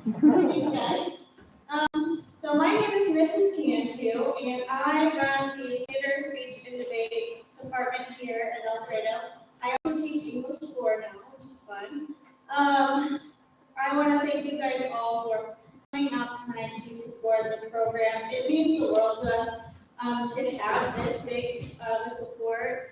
Thanks, guys. So my name is Mrs. Cantu, and I run the theater, speech, and debate department here at El Dorado. I also teach English 4 now, which is fun. I want to thank you guys all for coming out tonight to support this program. It means the world to us to have this big of support,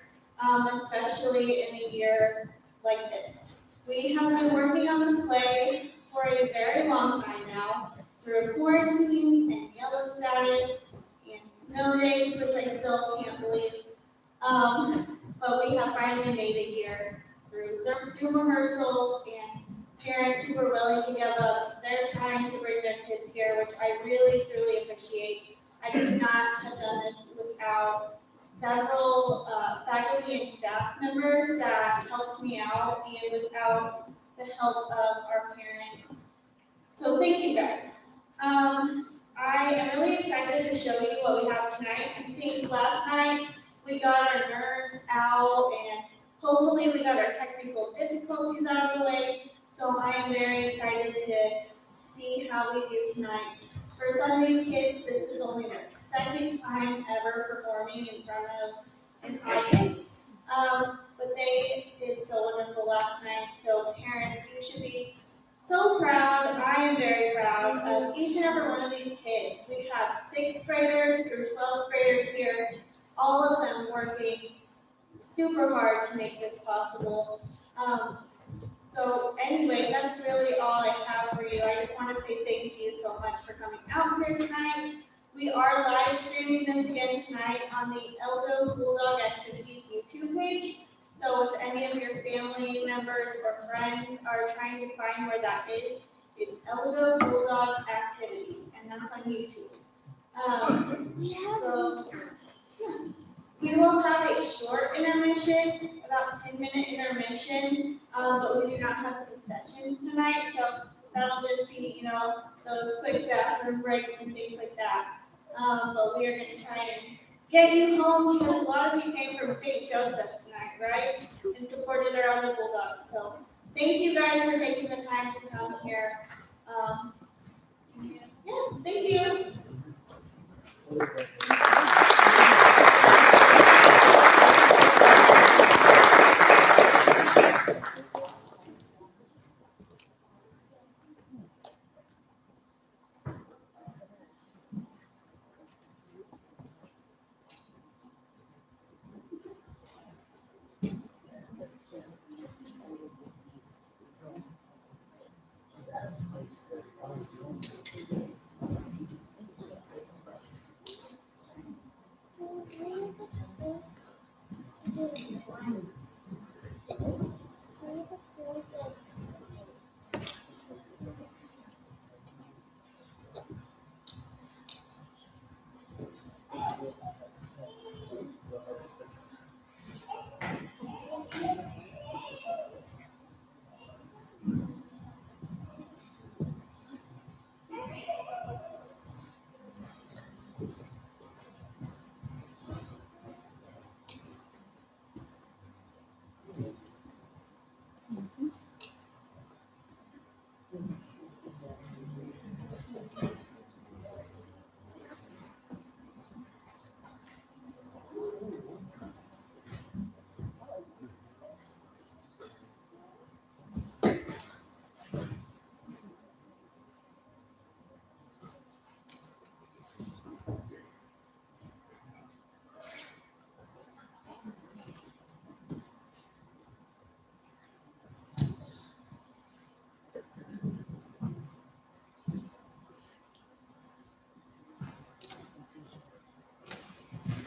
especially in a year like this. We have been working on this play for a very long time now, through quarantines and yellow status and snow days, which I still can't believe. But we have finally made it here through Zoom rehearsals and parents who were willing to give up their time to bring their kids here, which I really, truly appreciate. I could not have done this without several faculty and staff members that helped me out and without the help of our parents. So thank you guys. I am really excited to show you what we have tonight. I think last night we got our nerves out and hopefully we got our technical difficulties out of the way. So I am very excited to see how we do tonight. For some of these kids, this is only their second time ever performing in front of an audience. But they did so wonderful last night. So parents, you should be so proud. I am very proud of each and every one of these kids. We have 6th graders through 12th graders here, all of them working super hard to make this possible. So anyway, that's really all I have for you. I just want to say thank you so much for coming out here tonight. We are live streaming this again tonight on the Eldo Bulldog Activities YouTube page. So if any of your family members or friends are trying to find where that is, it's Eldo Bulldog Activities, and that's on YouTube. We will have a short intermission, about 10-minute intermission, but we do not have concessions tonight, so that'll just be, those quick bathroom breaks and things like that. But we are going to try and get you home because a lot of you came from St. Joseph tonight, right? And supported our other Bulldogs. So thank you guys for taking the time to come here. Thank you.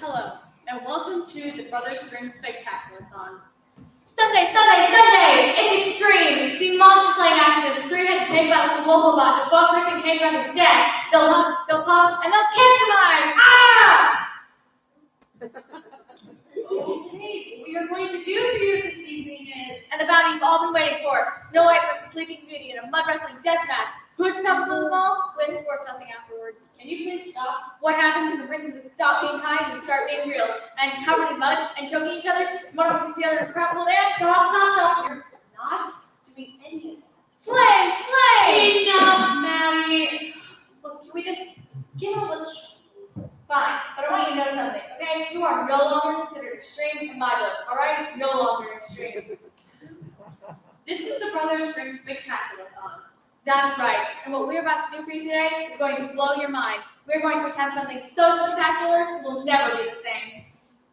Hello, and welcome to the Brothers Grimm Spectaculathon. Sunday! It's extreme! See monsters slaying action as a 3-headed pig battles the local bot, the bone crushing cage rise of death. They'll huff, they'll puff, and they'll catch the mine! Ah! Okay, what we are going to do for you this evening is... And the battle you've all been waiting for, Snow White versus Sleeping Beauty in a mud wrestling death match. Who's the top of the ball? With fork tossing afterwards. Can you please stop? What happens when the princesses stop being kind and start being real, and covered in mud and choking each other? One of them gets the other in a crapful dance. Stop! You're not doing any of that. Flames! Enough, just give up with the shoes. Fine, but I want you to know something, okay? You are no longer considered extreme in my book, all right? No longer extreme. This is the Brothers Grimm Spectaculathon. That's right. And what we're about to do for you today is going to blow your mind. We're going to attempt something so spectacular, it will never be the same.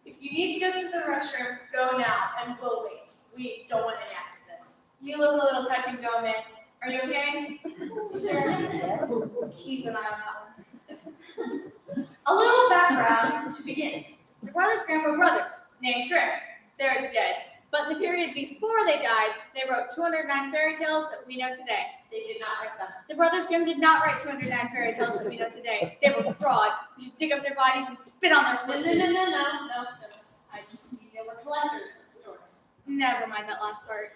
If you need to go to the restroom, go now, and we'll wait. We don't want any accidents. You look a little touch and go, miss. Are you okay? Sure. Keep an eye on that one. A little background to begin. The brothers Grimm were brothers, named Grimm. They're dead. But in the period before they died, they wrote 209 fairy tales that we know today. They did not write them. The brothers Grimm did not write 209 fairy tales that we know today. They were frauds. We should dig up their bodies and spit on their No. corpses. I just mean they were collectors of stories. Never mind that last part.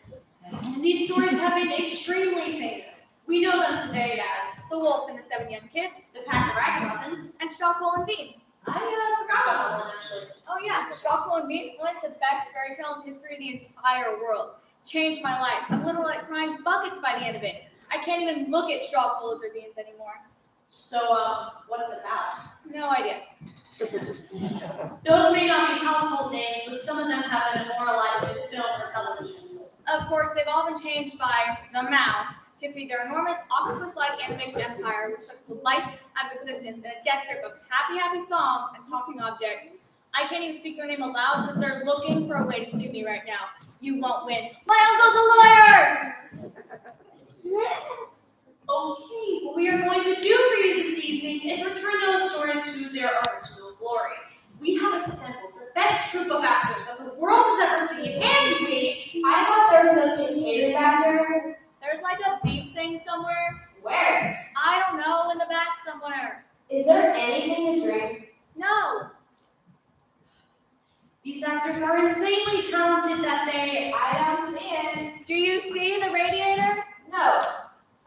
And these stories have been extremely famous. We know them today as The Wolf and the Seven Young Kids, the Pack of Ragamuffins. and Stockwell and Bean. I forgot about that one actually. Oh yeah, Stockwell and Bean, like the best fairy tale in history of the entire world. Changed my life. I'm literally like crying buckets by the end of it. I can't even look at Stockwells or Beans anymore. So, what's it about? No idea. Those may not be household names, but some of them have been immortalized in film or television. Of course, they've all been changed by the mouse to feed their enormous octopus-like animation empire, which sucks the life out of existence in a death grip of happy songs and talking objects. I can't even speak their name aloud because they're looking for a way to sue me right now. You won't win. My uncle's a lawyer! Okay, what we are going to do for you this evening is return those stories to their original glory. We have assembled the best troupe of actors that the world has ever seen, and I thought there was supposed to be catering back there. There's like a beef thing somewhere. Where? I don't know, in the back somewhere. Is there anything to drink? No. these actors are insanely talented that they... I don't see it. Do you see the radiator? No.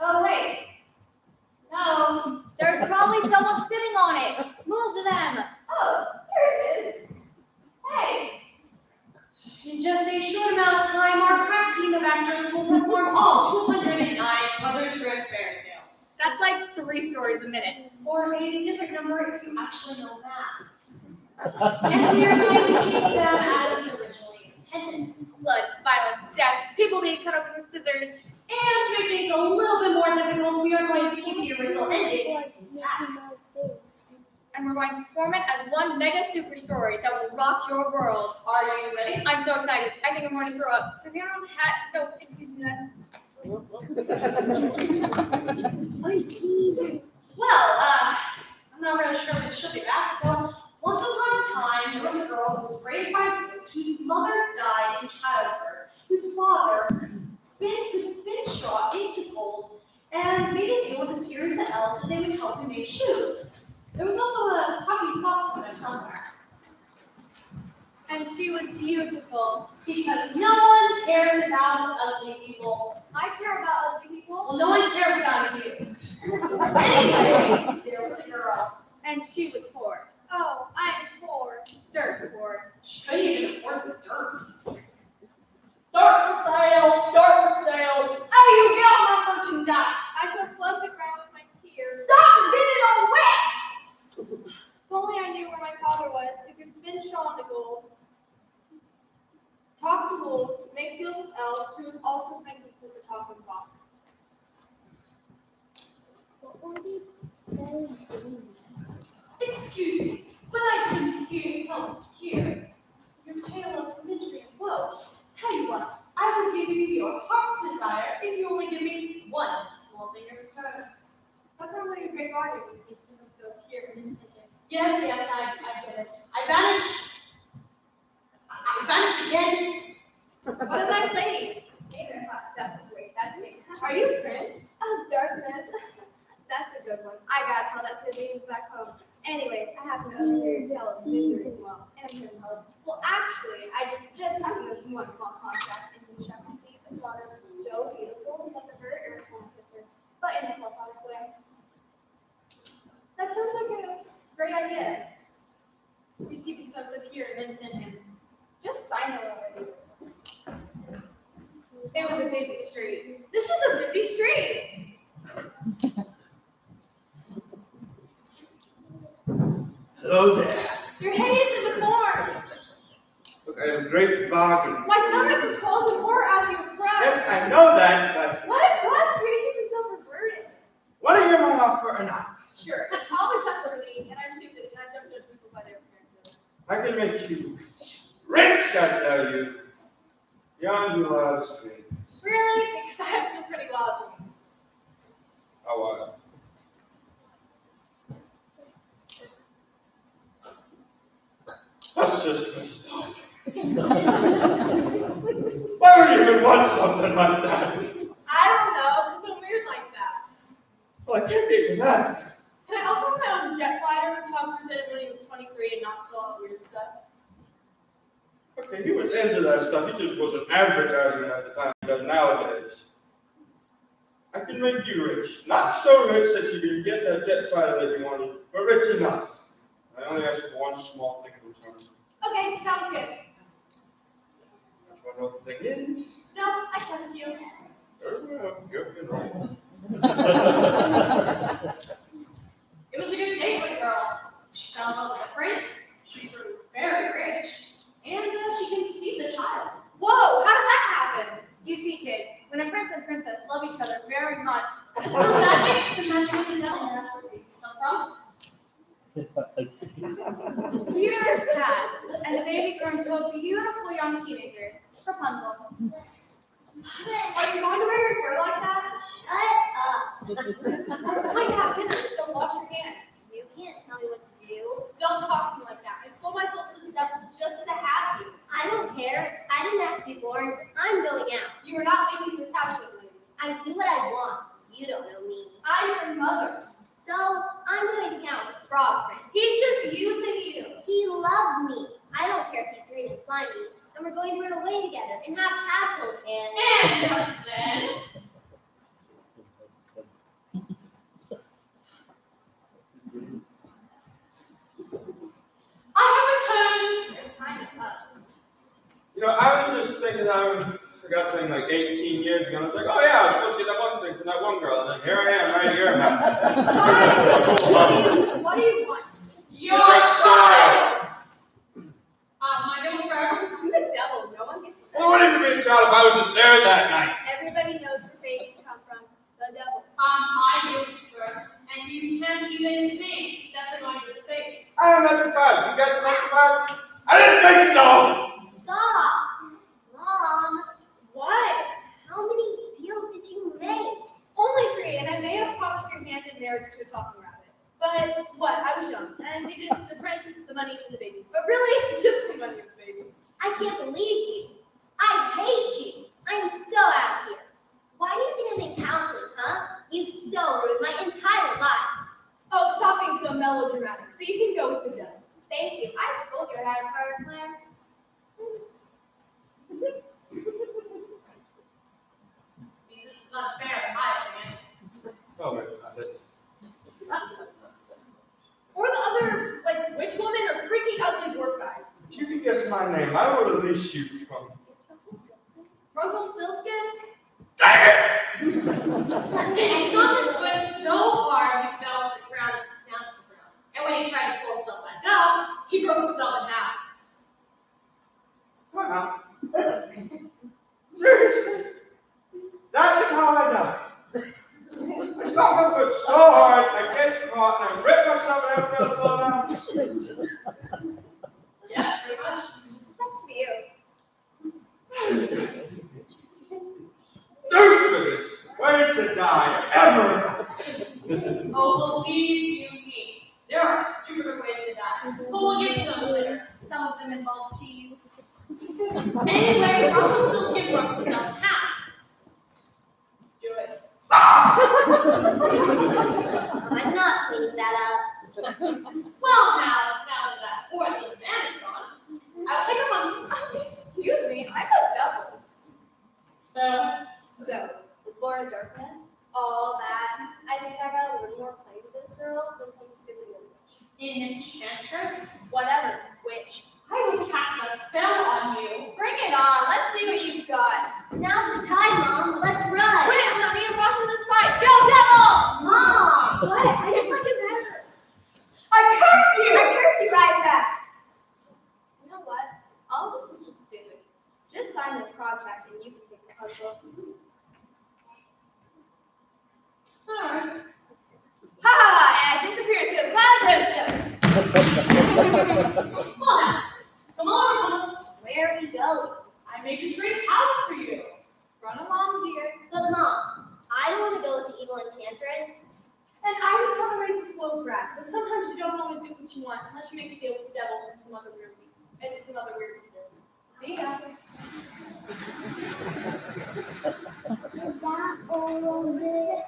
Oh, wait. No. There's probably someone sitting on it. Move to them. Oh, here it is. Hey. In just a short amount of time, our crack team of actors will perform all 209 Brothers Grimm fairy tales. That's like 3 stories a minute. Or a different number if you actually know math. And we are going to keep them as originally intended. Blood, violence, death, people being cut open with scissors. And to make things a little bit more difficult, we are going to keep the original endings intact. And we're going to form it as one mega super story that will rock your world. Are you ready? I'm so excited. I think I'm going to throw up. Does anyone have a hat? No, excuse me. Well, I'm not really sure when she'll be back, so once upon a time, there was a girl who was raised by boys whose mother died in childbirth, whose father could spin straw into gold, and made a deal with a series of elves that they would help him make shoes. There was also a talking fox in there somewhere. And she was beautiful. Because no one cares about ugly people. I care about ugly people. Well, no one cares about you. Anyway, there was a girl. And she was poor. Oh, I'm poor. Dirt poor. She couldn't even afford the dirt. Dirt for sale, dirt for sale. Hey, you get off my merchandise. I shall flood the ground with my tears. Stop getting all wet. If only I knew where my father was, who could spin straw into gold. Talk to wolves, make deals with elves, who was also acquainted with the talking fox. Excuse me, but I couldn't help hear your tale of misery and woe. Tell you what, I will give you your heart's desire if you only give me one small thing in return. That sounds like a great bargain, you see, to appear and instant. Yes, I get it. I vanish again. What a nice lady. David must step great. That's me. Are you Prince of Darkness? That's a good one. I gotta tell that to the babies back home. Anyways, I happen to overhear your tale of misery and woe. And I'm here to help. Well, actually, I just having this one small contrast in the shop. You see, my daughter was so beautiful that the bird earth won't kiss her, but in a platonic way. That sounds like a great idea. You see, because I was up here and Vincent and just sign it already. It was a busy street. This is a busy street. Hello there. Your hay is in the corn. Look, I have a great bargain. My stomach would call the war out of your crust. Yes, I know that, but What if God's creation is so perverted? want to hear my offer or not? Sure, I'll be trustworthy, and I'm stupid, and I don't judge people by their appearances. I can make you rich. Rich, I tell you. Beyond your wildest dreams. Really? Because I have some pretty wild dreams. How wild? That's just messed up. Why would you even want something like that? I don't know, because I'm weird like that. Well, I can't get you that. Can I also have my own jet fighter? Tom presented when he was 23 and not all that weird stuff. Okay, he was into that stuff. He just wasn't advertising at the time he does nowadays. I can make you rich. Not so rich that you can get that jet fighter that you wanted, but rich enough. I only ask for one small thing in return. Okay, sounds good. What other thing is? No, I trust you. Very well, you're right. It was a good day for the girl. She fell in love with the prince, she grew very rich, and she conceived a child. Whoa, how did that happen? You see, kids, when a prince and princess love each other very much, The magic of the telling, that's where babies come from. years pass, and the baby grows into a beautiful young teenager, Rapunzel. Are you going to wear your hair like that? Shut up. We're going to have dinner, so wash your hands. You can't tell me what to do. Don't talk to me like that. I sold myself to the devil just to have you. I don't care. I didn't ask you for it. I'm going out. You are not leaving this house, young lady. I do what I want. You don't know me. I'm your mother. So I'm going to count with Frog Friend. He's just using you. He loves me. I don't care if he's green and slimy. And we're going to run away together and have tadpoles and... And just then, I have returned. Time is up. You know, I was just thinking I forgot something like 18 years ago. And I was like, oh yeah, I was supposed to get that one thing from that one girl. And then here I am right here. What do you want? Your child! My goes first. I'm the devil. No one gets to Well, what if you be a child if I wasn't there that night? Everybody knows where babies come from. The devil. My goes first, and you can't even think that you're going to this baby. I am not surprised. You guys are not surprised? I didn't think so! Stop! Mom, What? how many deals did you make? Only 3, and I may have promised your hand in marriage to a talking rabbit. But what? I was young, and I needed the prince, the money, and the baby. But really, just the money and the baby. I can't believe you. I hate you. I'm so out of here. Why do you think I'm in counseling, huh? You've so ruined my entire life. Oh, stop being so melodramatic, so you can go with the devil. Thank you. I told you I had a prior plan. This is unfair, in my opinion. Tell me about it. Or the other, like, witch woman or freaky, ugly dwarf guy. If you could guess my name, I will release you from. Rumpelstiltskin? Dang it! And it's not just went so hard he fell to the ground, down to the ground. And when he tried to pull himself back up, he broke himself in half. Wow. Seriously? That is how I die. I stomped my foot so hard, I get caught, and I rip myself and have to fall down. Yeah, pretty much. Sucks for you. Stupidest way to die ever! Oh, believe you me, there are stupider ways to die. But we'll get to those later. Some of them involve cheese. Anyway, Rumpelstiltskin broke himself in half. Do it. I'm not cleaning that up. Well, now that that poor little man is gone, I will take a month. Oh, excuse me, I'm a devil. So, With Laura Darkness, all that, I think I got a little more play with this girl than some stupid little witch. enchantress, Whatever, witch. I will cast a spell on you. Bring it on, let's see what you've got. Now's the time, Mom. Let's run. Wait, honey, I'm watching this fight. Go, devil! Mom! What? I just like it better. I curse you! I curse you, sign this contract and you can take Rapunzel. Alright. Ha! And I disappear into a cloud of brimstone. Well now, come on, Rapunzel. Where are we going? I made this great tower for you. Run along, dear. But Mom, I don't want to go with the evil enchantress. And I would want to raise a spoiled brat, but sometimes you don't always get what you want unless you make a deal with the devil and some other weird people. See ya.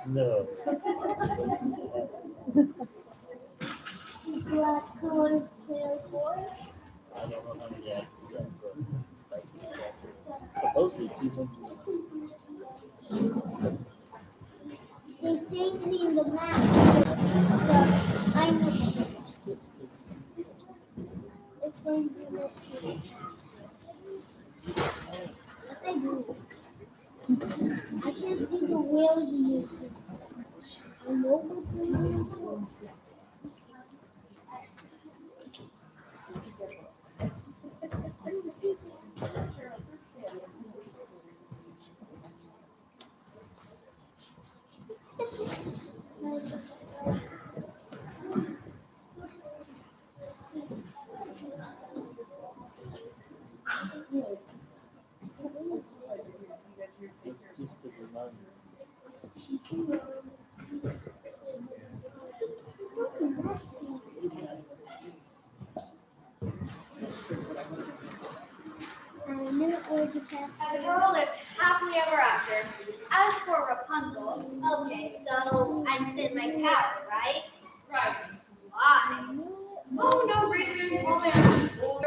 No. What color tail for? I don't know how many acts you got, but supposedly people They saved me in the map. I'm if they do it too. What they do? I can't see the whales in this. I know what they're doing. just to remind you. I knew it would happen. And the girl lived happily ever after. As for Rapunzel, Okay, so I'm sitting my tower, right? Right. Why? Oh, no reason. Probably I'm just bored.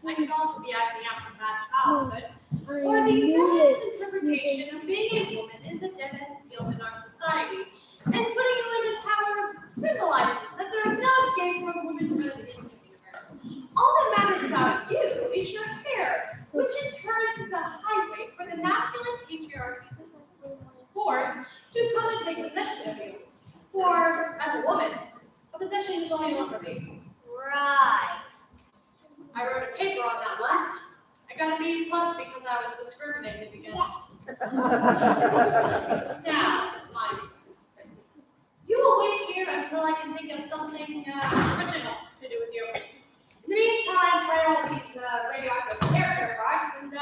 I could also be acting out from bad childhood. Or the feminist interpretation of being a woman is a dead-end field in our society. And putting you in a tower symbolizes that there is no escape from womanhood in the universe. All that matters about you is your hair, which in turn is the highway for the masculine patriarchy's force to come and take possession of you. For, as a woman, a possession is only one for me. Right. I wrote a paper on that once. I got a B plus because I was discriminated against. Now, you will wait here until I can think of something original to do with you. In the meantime, try all these radioactive hair products and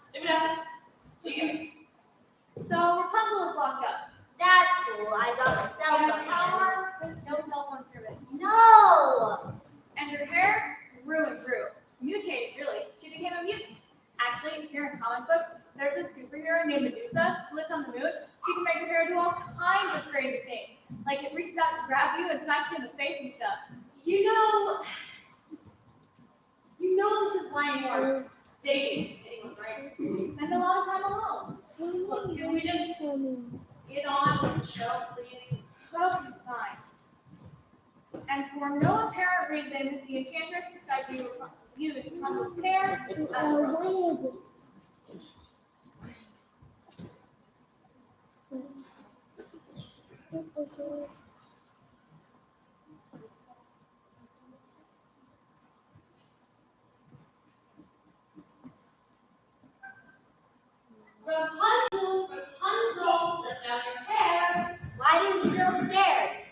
see what happens. See you. so Rapunzel is locked up That's cool. I got my cell in a phone. tower with no cell phone service. No! And her hair grew and grew. Mutated, really. She became a mutant. Actually, here in comic books, there's a superhero named Medusa who lives on the moon. She can make her hair do all kinds of crazy things. Like it reaches out to grab you and smash you in the face and stuff. You know this is why you aren't dating anyone, right? Spend a lot of time alone. Look, can we just get on with the show, please? Okay, fine. And for no apparent reason, the enchantress decided to use Rapunzel's hair as a rope. Rapunzel, Rapunzel, let down your hair. Why didn't you build stairs?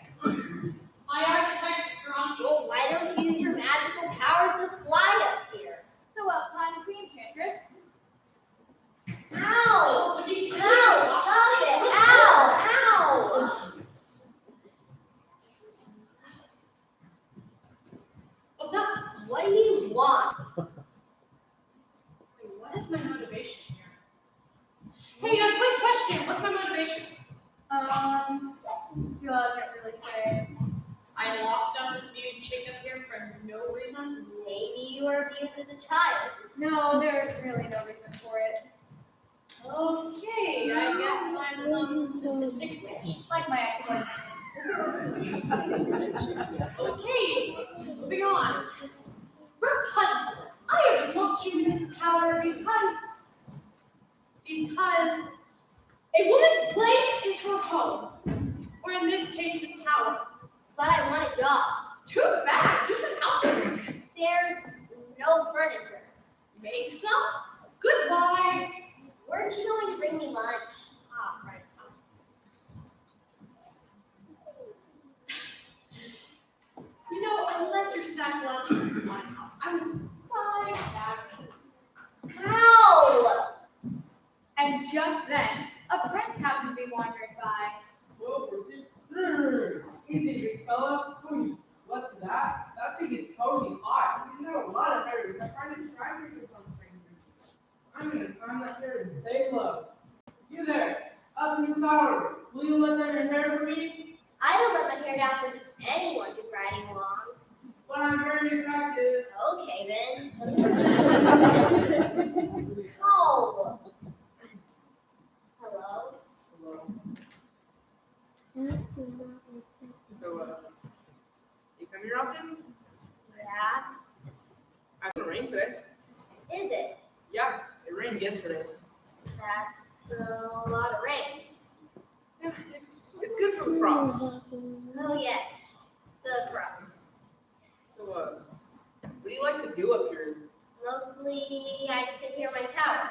My architect is drunk. Well, why don't you use your magical powers to fly up here? So upon the enchantress, Ow! Oh, would you kill me? Ow! Stop it! Ow! Ow! What's up? What do you want? Wait, what is my motivation here? Hey, a quick question. What's my motivation? doesn't really say. I locked up this mutant chick up here for no reason. Maybe you were abused as a child. No, there's really no reason for it. Okay, I guess I'm some sadistic witch. Like my ex-boyfriend. Okay, moving on. Rapunzel, I have locked you in this tower because a woman's place is her home, or in this case, the tower. But I want a job. Too bad. Do some housework. There's no furniture. Make some. Goodbye. Weren't you going to bring me lunch? Ah, right. You know, I left your sack lunch at my house. I'm right back. How? And just then, a prince happened to be wandering by. Whoa, easy, big fella. What's that? That thing is totally hot. You know, a lot of hairs. I'm trying to track it or something. I'm gonna climb that hair and say hello. You there, up in the tower. Will you let down your hair for me? I don't let my hair down for just anyone who's riding along. But I'm very attractive. Okay then. How? Hello? Hello. So, you come here often? Yeah? I had rain today. Is it? Yeah, it rained yesterday. That's a lot of rain. Yeah, it's good for the crops. Oh yes, the crops. So, what do you like to do up here? Mostly, I just sit here in my tower.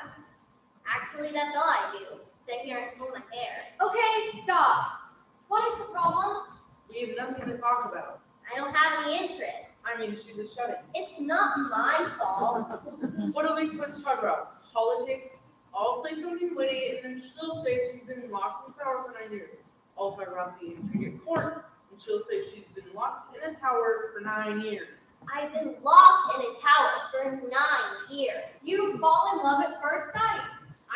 Actually, that's all I do. Sit here and pull my hair. Okay, stop. What is the problem? We have nothing to talk about. I don't have any interest. I mean, she's a shut-in. It's not my fault. What are we supposed to talk about? Politics? I'll say something witty, and then she'll say she's been locked in the tower for 9 years. I'll talk about the intricate court, and she'll say she's been locked in a tower for 9 years. I've been locked in a tower for 9 years. You fall in love at first sight.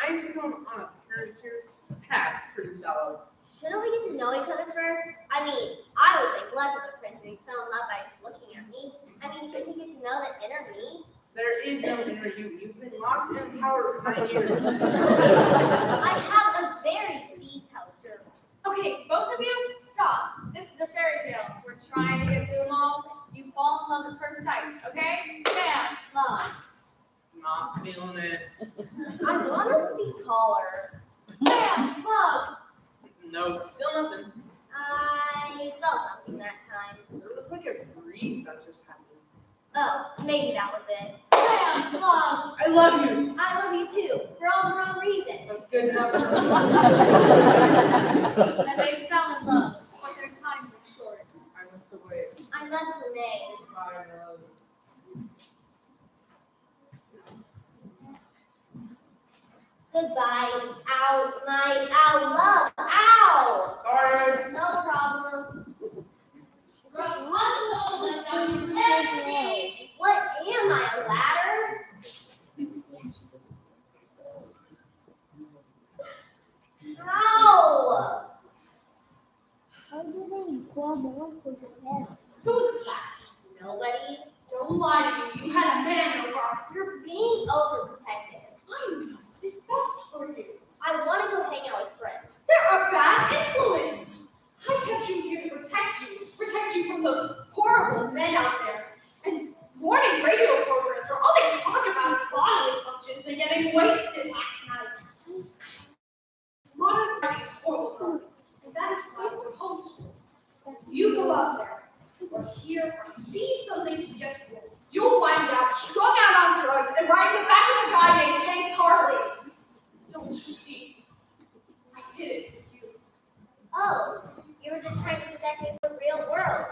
I'm just going on appearance here. Pat's pretty shallow. Shouldn't we get to know each other first? I mean, I would think less of a prince if he fell in love by just looking at me. I mean, shouldn't he get to know the inner me? There is no inner you. You've been locked in a tower for 9 years. I have a very detailed journal. Okay, both of you, stop. This is a fairy tale. We're trying to get through them all. You fall in love at first sight, okay? Bam, love. Not feeling it. I want him to be taller. Bam, love. No, still nothing. I felt something that time. There was like a breeze that just happened. Oh, maybe that was it. Bam, love. I love you. I love you too, for all the wrong reasons. That's good enough. And they fell in love, but their time was short. I must have waited. I must remain. Bye, love. Goodbye. Ow, my ow, love, ow! Sorry. No problem. Rapunzel, let down your hair to me. What am I, a ladder? Ow! Who's that? Nobody. Don't lie to me. You had a man over. You're being overprotective. I know what is best for you. I want to go hang out with friends. They're a bad influence. I kept you here to protect you from those horrible men out there. And morning radio programs where all they talk about is bodily functions and getting wasted last night. Modern society is horrible, darling, and that is why we're homeschooled. If you go out there, or hear, or see something suggestive, you'll wind up strung out on drugs and riding the back of a guy named Tank Harley. Don't you see? I did it for you. Oh, you were just trying to protect me from the real world.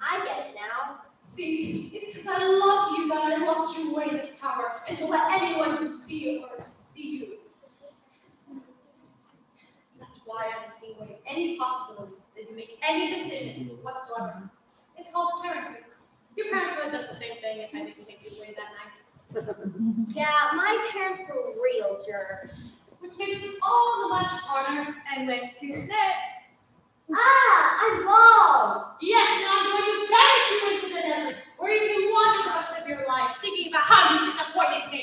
I get it now. See, it's because I love you that I locked you away in this tower and to let anyone see you or see you. That's why I'm taking away any possibility that you make any decision whatsoever. It's called parenting. Your parents would have done the same thing if I didn't take you away that night. Yeah, my parents were real jerks. Which makes this all the much harder. And with 2 snips, Ah, I'm bald. Yes, and I'm going to banish you into the desert, where you can wander the rest of your life thinking about how you disappointed me.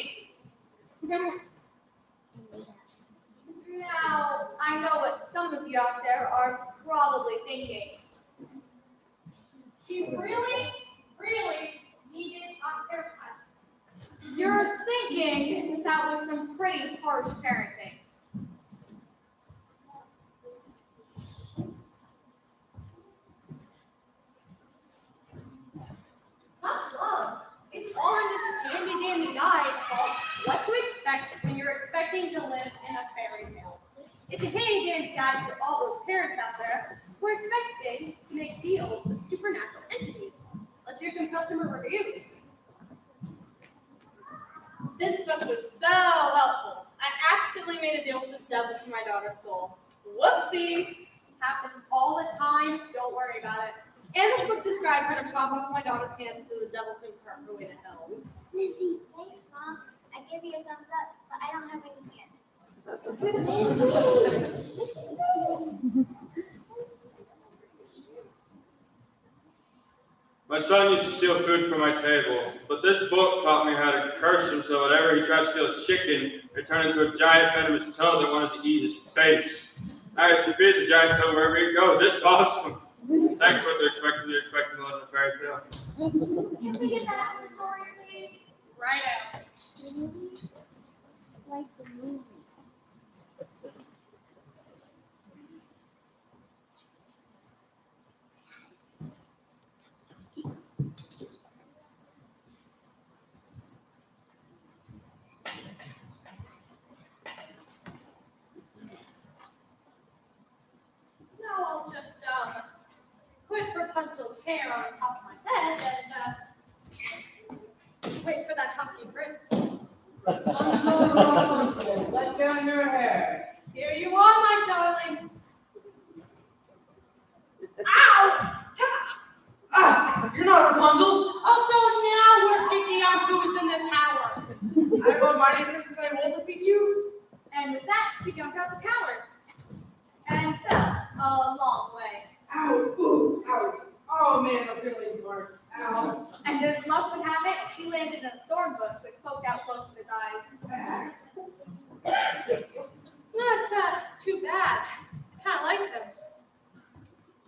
now I know what some of you out there are probably thinking. He really, really needed a haircut. You're thinking that was some pretty harsh parenting. Not love. It's all in this handy-dandy guide called What to Expect When You're expecting to live in a fairy tale. If you pay attention to all those parents out there, we're expecting to make deals with supernatural entities. Let's hear some customer reviews. This book was so helpful. I accidentally made a deal with the devil for my daughter's soul. Whoopsie! Happens all the time. Don't worry about it. And this book described how to chop off my daughter's hand so the devil couldn't hurt her way to hell. Lizzie, thanks, Mom. I give you a thumbs up, but I don't have any hands. My son used to steal food from my table, but this book taught me how to curse him so whenever he tried to steal a chicken, it turned into a giant venomous toad that wanted to eat his face. I used to feed the giant toad wherever he goes. It's awesome. Thanks for what they're expecting. They're expecting to live in a fairy tale. Can we get back to the story, please? Right out. Like the movie. Now I'll just put Rapunzel's hair on top of my head and wait for that husky prince. Rapunzel, let down your hair. Here you are, my darling. Ow! Ah, you're not Rapunzel. Also, now we're picking out who's in the tower. I'm a mighty prince and I will defeat you. And with that, he jumped out the tower and fell a long way. Ow, ooh, ouch. Oh man, that's really hard. Ow. And as luck would have it, he landed in a thorn bush which poked out both of his eyes. That's too bad. I kind of liked him.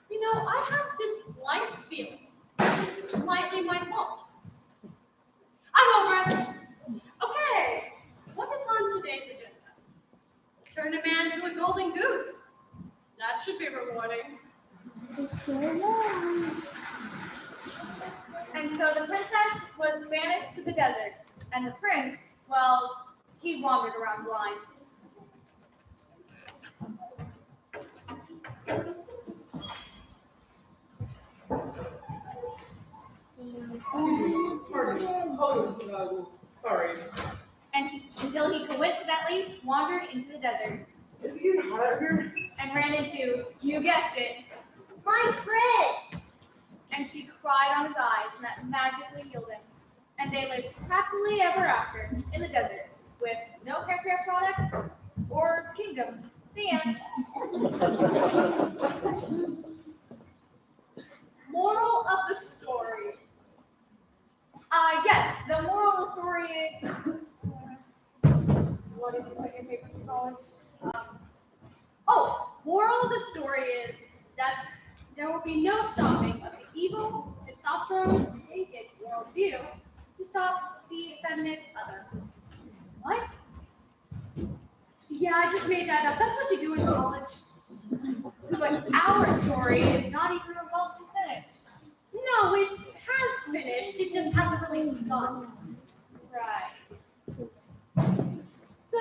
You know, I have this slight feeling this is slightly my fault. I'm over it. Okay, what is on today's agenda? Turn a man to a golden goose. That should be rewarding. And so the princess was banished to the desert, and the prince, well, he wandered around blind. Pardon me. Oh, sorry. And until he coincidentally wandered into the desert Is it getting hot out here? and ran into, you guessed it, My prince! and she cried on his eyes, and that magically healed him. And they lived happily ever after in the desert with no hair care products or kingdom. The end. Moral of the story. Yes, the moral of the story is. What did you put in your paper for college? Moral of the story is that there will be no stopping of the evil, testosterone, naked worldview to stop the effeminate other. What? Yeah, I just made that up. That's what you do in college. But our story is not even remotely finished. No, it has finished. It just hasn't really begun. Right. So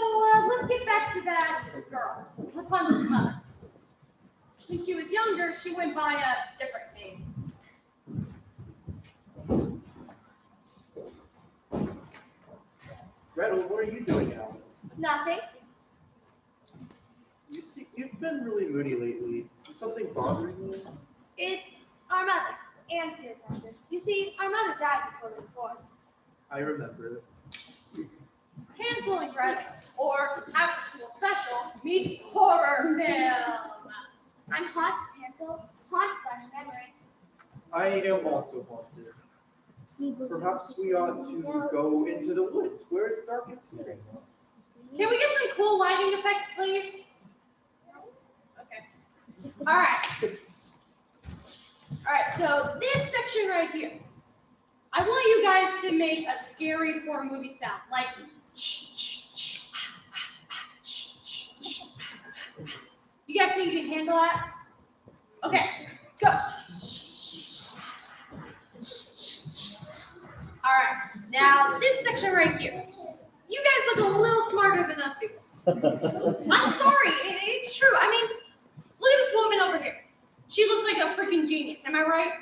let's get back to that girl, Rapunzel's mother. When she was younger, she went by a different name. Gretel, what are you doing now? Nothing. You've been really moody lately. Is something bothering you? It's our mother and Peter Parker. You see, our mother died before we were born. I remember. Hansel and Gretel, or After School Special, meets horror film. I'm haunted, Hansel. Haunted by her memory. I am also haunted. Perhaps we ought to go into the woods where it's darkest here. Can we get some cool lighting effects, please? Okay. All right. All right, so this section right here, I want you guys to make a scary horror movie sound, like you guys think you can handle that? Okay, go. All right, now this section right here, you guys look a little smarter than us people. I'm sorry, it's true. I mean, look at this woman over here. She looks like a freaking genius. Am I right?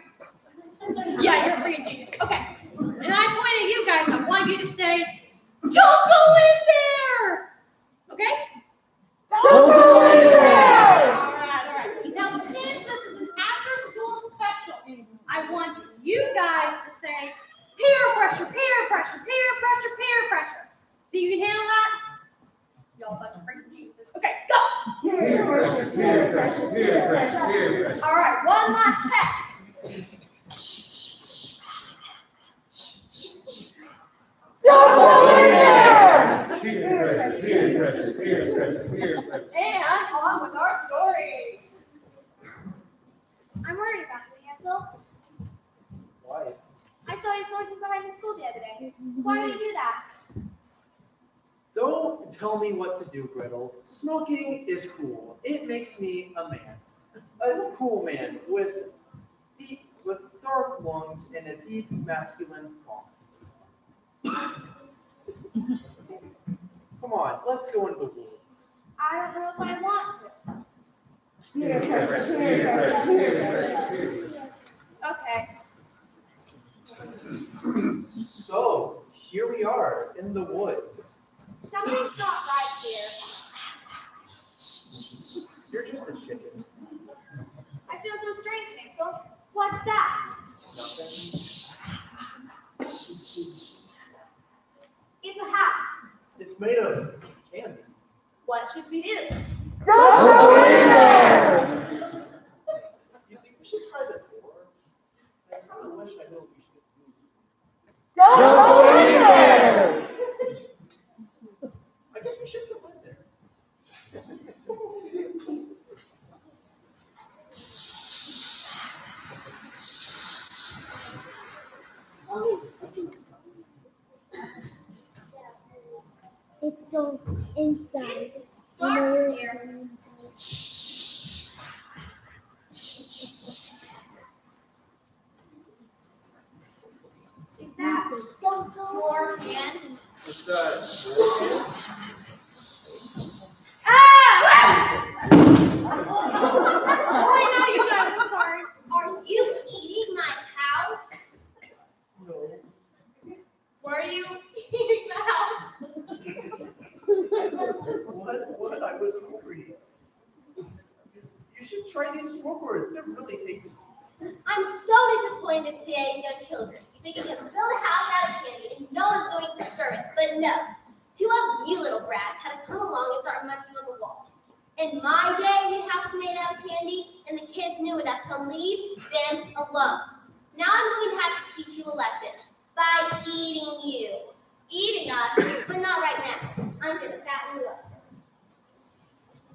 Yeah, you're a freaking genius. Okay. And I point at you guys. I want you to say, "Don't go in there." Okay? Don't go in there. All right. Now, since this is an after-school special, I want you guys to say, "Peer pressure, peer pressure, peer pressure, peer pressure." Think you can handle that? Y'all a bunch of freaking geniuses. Okay, go. Peer pressure, peer pressure, peer pressure, peer pressure. All right, one last test. Don't go in there. Peer pressure, peer pressure, peer pressure, peer pressure. And on with our story. I'm worried about you, Hansel. Why? I saw you smoking behind the school the other day. Why did you do that? Don't tell me what to do, Gretel. Smoking is cool. It makes me a man. A cool man with dark lungs and a deep masculine palm. Come on, let's go into the woods. I don't know if I want to. Peer pressure, peer pressure, peer pressure. Okay. So, here we are in the woods. Something's not right here. You're just a chicken. I feel so strange, Hansel. What's that? Nothing. It's a house. It's made of candy. What should we do? Don't go in there! Do you think we should try the door? I kind of wish I knew what we should do. Don't go in there! I guess we should go in there. It's so inside. It's dark here. Is that your hand? Is that your hand? Ah! Right now, you guys, I'm sorry. Are you eating my house? No. Were you eating the house? What? I was hungry. You should try these forwards. They're really tasty. I'm so disappointed in today's young children. You think you can build a house out of candy and no one's going to serve it, but no. Two of you little brats had to come along and start munching on the walls. In my day, we had house made out of candy, and the kids knew enough to leave them alone. Now I'm going to have to teach you a lesson by eating you. Eating us, but not right now. I'm going to fatten you up.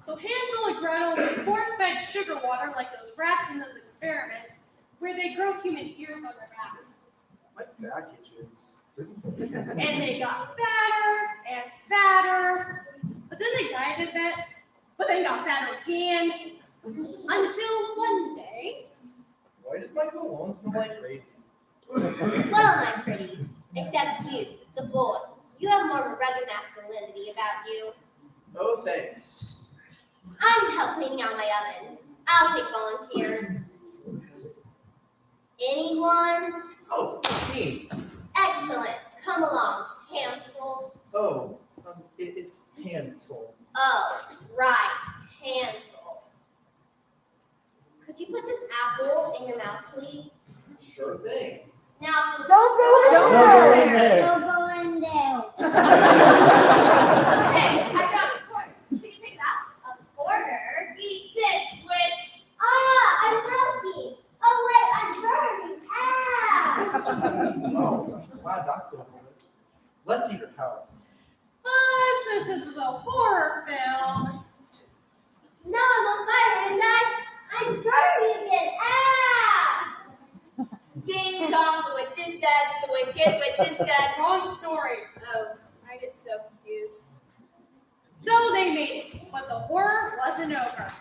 So Hansel and Gretel were force-fed sugar water like those rats in those experiments where they grow human ears on their backs. My back itches. And they got fatter and fatter, but then they dieted a bit, but then got fatter again, until one day. Why does my cologne smell like gravy? Well, my pretties, except you, the boy. You have more of a rugged masculinity about you. Oh, thanks. I need help cleaning out my oven. I'll take volunteers. Anyone? Oh, me. Excellent. Come along, Hansel. Oh, it's Hansel. Oh, right, Hansel. Could you put this apple in your mouth, please? Sure thing. Now, if you'll Don't go in there. Don't go in there. Hey, I dropped a quarter. Can you pick it up? A quarter? Eat this, witch. Ah, I'm melting. Oh, wait, I'm burning. Ah. Oh, glad that's over with. Let's eat your house. Since this is a horror film, Now I'm on fire and I'm burning again. Ah! Ding dong, the witch is dead. The wicked witch is dead. wrong story. Oh, I get so confused. So they made it, but the horror wasn't over.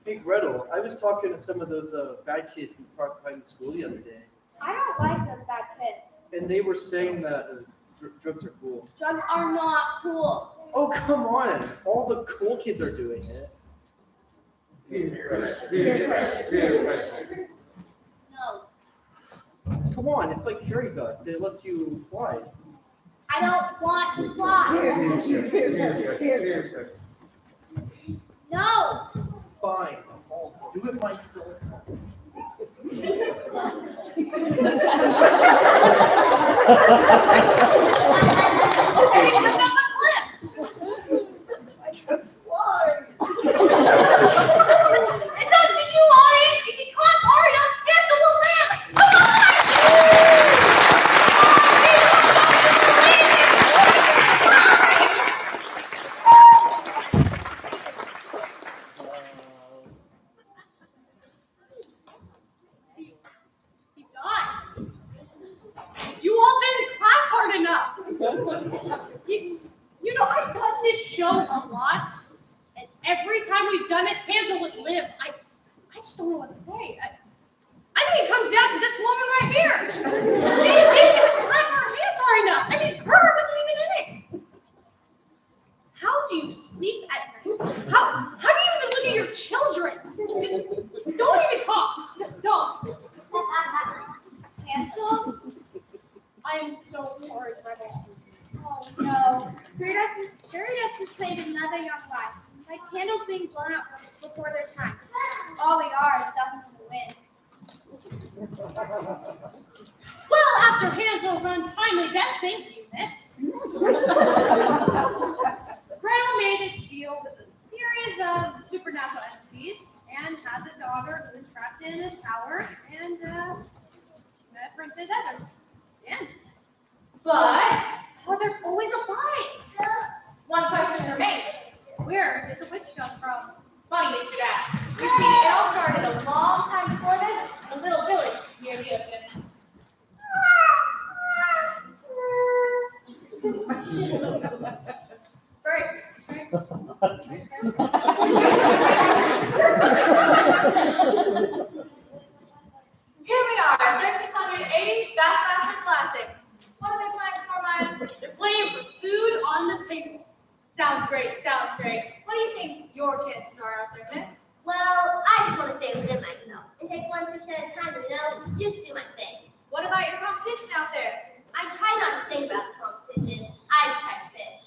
Hey, Gretel, I was talking to some of those bad kids who parked behind the school the other day. I don't like those bad kids. And they were saying that drugs are cool. Drugs are not cool. Oh, come on. All the cool kids are doing it. No, Come on, it's like fairy dust. It lets you fly. I don't want to fly. No. Fine. I'll do it myself. Okay, come down the cliff. I can fly. It's up to you, audience. If you clap hard enough, Hansel will live. Come on! He died. You all didn't clap hard enough. You know, I've done this show a lot, and every time we've done it, Hansel would live. I just don't know what to say. I think it comes down to this woman right here. She didn't even clap her hands hard enough. I mean, Herbert wasn't even in it. How do you sleep at night? How do you even look at your children? Just don't even talk. Don't. Hansel? I am so sorry, Gretel. Oh no. Fairy dust has claimed another young life. Like candles being blown out before their time. All we are is dust in the wind. Well, after Hansel's untimely death, thank you, miss. Gretel made a deal with a series of supernatural entities and has a daughter who is trapped in a tower and met Prince in the desert. Yeah. But there's always a but. One question remains. Where did the witch come from? Funny you should ask. You see, it all started a long time before this in a little village near the ocean. Great. Here we are, 1380 Bassmaster Classic. What are they playing for, Maya? They're playing for food on the table. Sounds great, sounds great. What do you think your chances are out there, miss? Well, I just want to stay within myself and take one fish at a time, just do my thing. What about your competition out there? I try not to think about the competition. I just try to fish.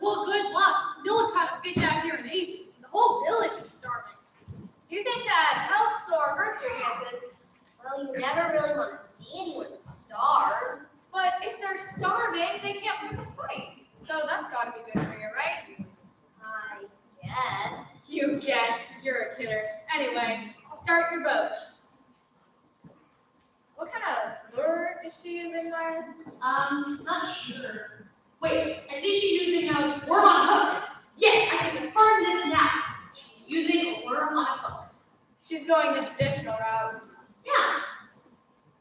Well, good luck. No one's caught a fish out here in ages. The whole village is starving. Do you think that helps or hurts your chances? Well, you never really want to see anyone starve. But if they're starving, they can't win the fight. So that's got to be good for you, right? I guess. You guess. You're a kidder. Anyway, start your boat. What kind of lure is she using there? Not sure. Wait, I think she's using a worm on a hook. Yes, I can confirm this now. She's using a worm on a hook. She's going the traditional route. Yeah.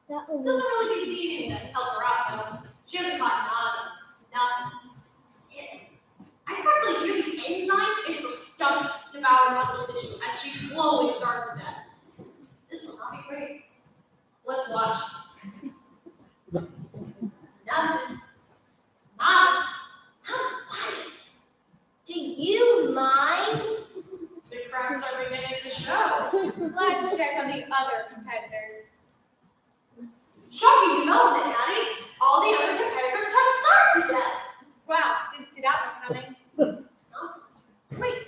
Doesn't really be seen to help her out though. She hasn't caught nothing. Sick. I can practically hear the enzymes in her stomach devour muscle tissue as she slowly starves to death. This will not be great. Let's watch. Nothing. How quiet. Do you mind? The cracks are beginning to show. Let's check on the other competitors. Shocking development, Addie. All the other competitors have starved to death. Wow, didn't see that one coming. Wait.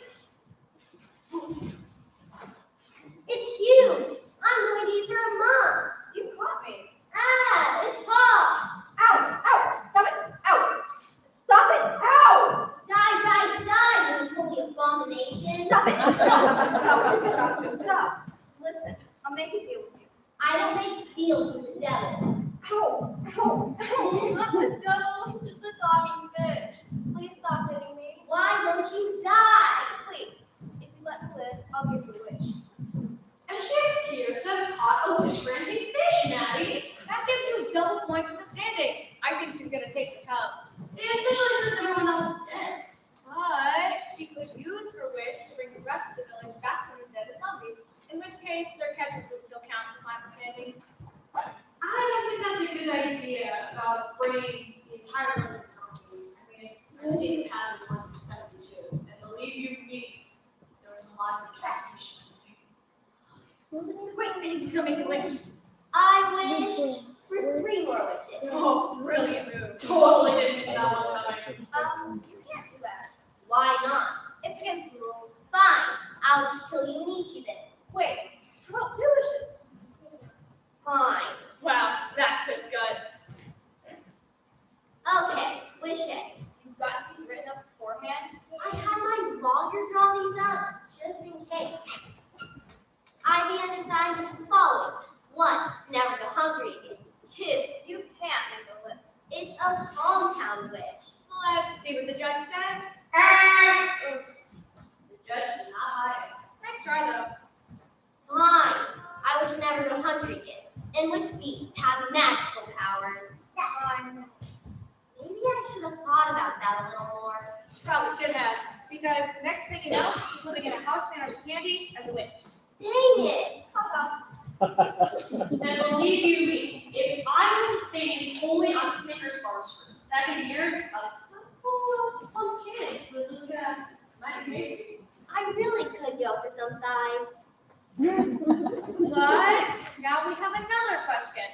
It's huge. I'm going to eat for a month. You caught me. Ah, it's hot. Ow! Ow! Stop it! Ow! Stop it! Ow! Die, you holy abomination. Stop it! Stop. Listen, I'll make a deal with you. I don't make deals with the devil. Ow! Not the devil, just a talking fish. Please stop hitting me. Why won't you die? Please. If you let me live, I'll give you a wish. And she appears to have caught a wish-granting fish, Maddie. That gives you double points in the standings. I think she's gonna take the cup. Especially since everyone else is dead. But she could use her wish to bring the rest of the village back from the dead zombies. In which case, their catchers would still count in the final standings. I Wait, I need to go make a wish. I wish for 3 more wishes. Oh, brilliant move. Totally didn't see that one coming. You can't do that. Why not? It's against the rules. Fine, I'll just kill you and eat you then. Wait, how about 2 wishes? Fine. Wow, that took guts. Okay, wish A. You've got these written up beforehand. I had my lawyer draw these up, just in case. I, the undersigned, wish the following. 1, to never go hungry again. 2, You can't make a list. it's a compound wish. Let's see what the judge says. The judge did not hide it. Nice try though. Fine, I wish to never go hungry again. And wish B, to have magical powers. Fine. Maybe I should have thought about that a little more. She probably should have, because the next thing you know, she's living in a house made out of candy as a witch. Dang it! And believe you me, if I was sustaining wholly on Snickers bars for 7 years, a couple of plump kids would look mighty tasty. I really could go for some thighs. But now we have another question.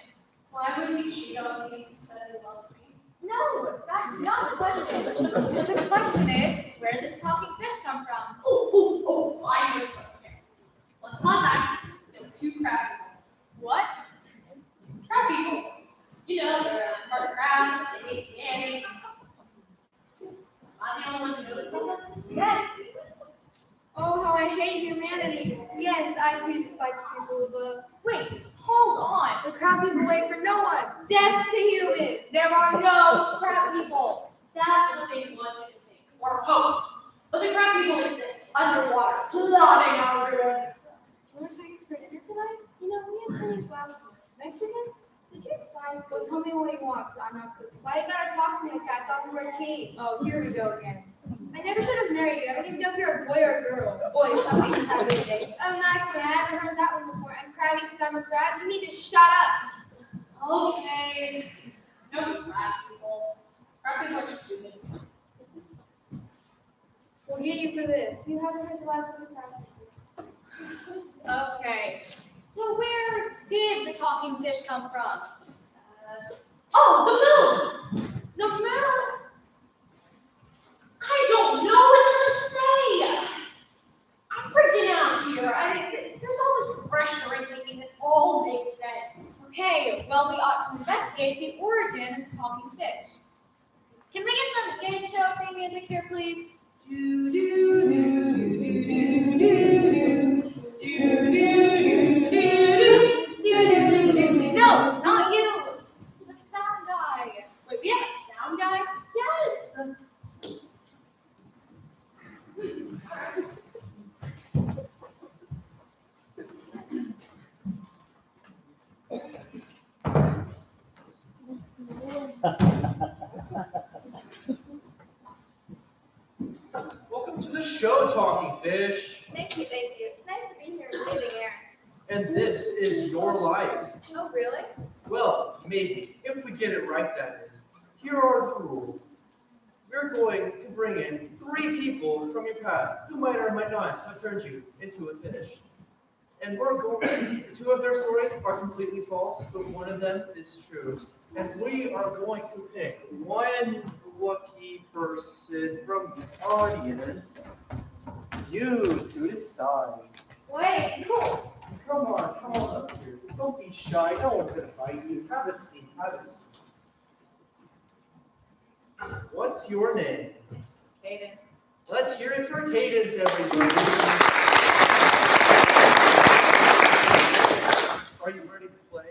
Why would he cheat on me and said he loved me? No, that's not the question. The question is, where did the talking fish come from? I know it's okay. Once upon a time, there were 2 crab people. What? Crab people. You know, they're part of crab, they eat candy. I'm the only one who knows about this? Yes. Oh, how I hate humanity. Yes, I too despise the people above. Wait, hold on. The crab people wait for no one. Death to humans. There are no crab people. That's what they wanted to think, or hope. But the crab people exist underwater, plotting our ruin. You want Chinese for dinner tonight? You know, we had Chinese last week. Mexican? Did you spice? Well, tell me what you want, because I'm not cooking. Why you gotta talk to me like that? I thought we were a team. Oh, here we go again. I never should have married you. I don't even know if you're a boy or a girl. Boy, somebody's having a day. Oh, nice one. I haven't heard that one before. I'm crabby because I'm a crab. You need to shut up. Okay. No crab people. Crab people are stupid. We'll get you for this. You haven't heard the last one of crabs. Okay. So where did the talking fish come from? Oh, the moon! The moon? I don't know. What does it say? I'm freaking out here. There's all this pressure in making this all make sense. Okay, well, we ought to investigate the origin of the talking fish. Can we get some game show theme music here, please? Do do do do do do do do do do do do. No, not you. The sound guy. Wait, we have a sound guy? Yes. Welcome to the show, Talking Fish. Thank you, thank you. It's nice to be here in breathing air. And this is your life. Oh, really? Well, maybe. If we get it right, that is. Here are the rules. We're going to bring in 3 people from your past who might or might not have turned you into a fish. And we're going, 2 of their stories are completely false, but 1 of them is true. And we are going to pick 1 lucky person from the audience. You to decide. Wait, cool. Come on up here. Don't be shy. No one's gonna bite you. Have a seat. Have a seat. What's your name? Cadence. Let's hear it for Cadence, everybody. Are you ready to play?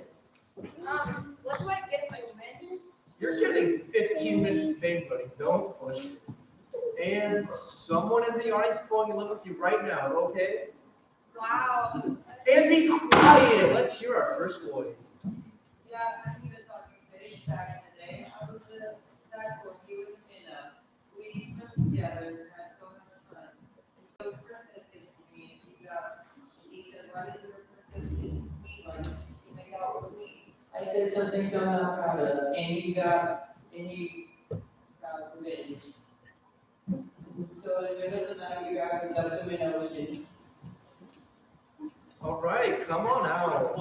What do I get if I win? You're getting 15 minutes of fame, buddy. Don't push it. And someone in the audience is falling in love with you right now, okay? Wow. And be quiet. Let's hear our first voice. Yeah, I'm even talking fish back in the day. I was the tag force. He was in we swam together and had so much fun. And so the princess kissed me, and he said, why does the princess kiss me? Why don't you just make out with me? I said some things I'm not proud of, and he got revenge. So in the middle of the night, we got hooked up to an ocean. All right, come on out.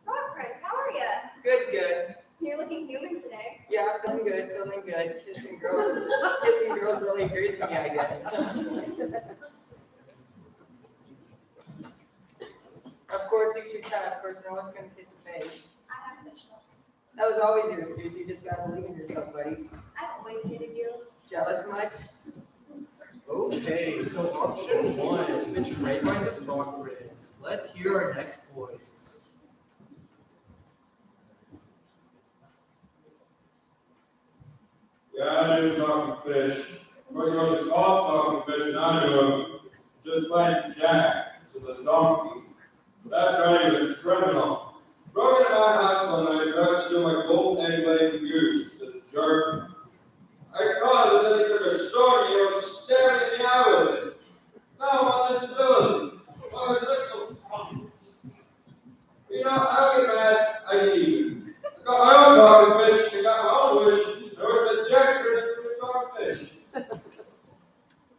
Frog Prince, how are ya? Good, good. You're looking human today. Yeah, feeling good, feeling good. Kissing girls really agrees with me, I guess. Of course, you should try. Of course, no one's gonna kiss a face. I have fish lips. That was always your excuse. You just gotta believe in yourself, buddy. I've always hated you. Jealous much? Okay, so option 1, betrayed by the Frog Prince. Let's hear our next voice. Yeah, I knew talking fish. Of course, he wasn't called talking fish, and I knew him. Just plain Jack, so the donkey. That's right, he was a criminal. Broke into my house one night, tried to steal my golden egg-laying goose, the jerk. I caught him, and then he took a sword and he was stabbing me in the eye with it. Now I'm on disability. Well, you know, I don't get mad, I get even. I got my own talking fish, I got my own wish. There was the Jack turned into a talking fish.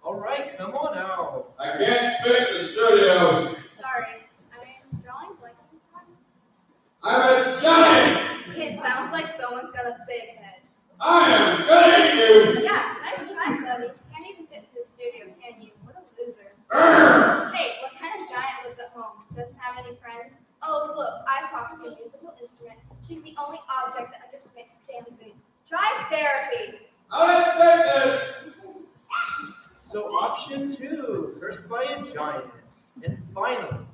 All right, come on out. I can't fit in the studio. Sorry. I mean, drawing's like this one. I'm a giant. It sounds like someone's got a big head. I am good at you. Yeah, nice try, buddy. Can't even fit into the studio, can you? What a loser. Urgh. Hey, what kind of giant lives at home? Doesn't have any friends? Oh, look, I've talked to a musical instrument. She's the only object that understands me. Try therapy. I'll take this. So option 2, cursed by a giant. And finally,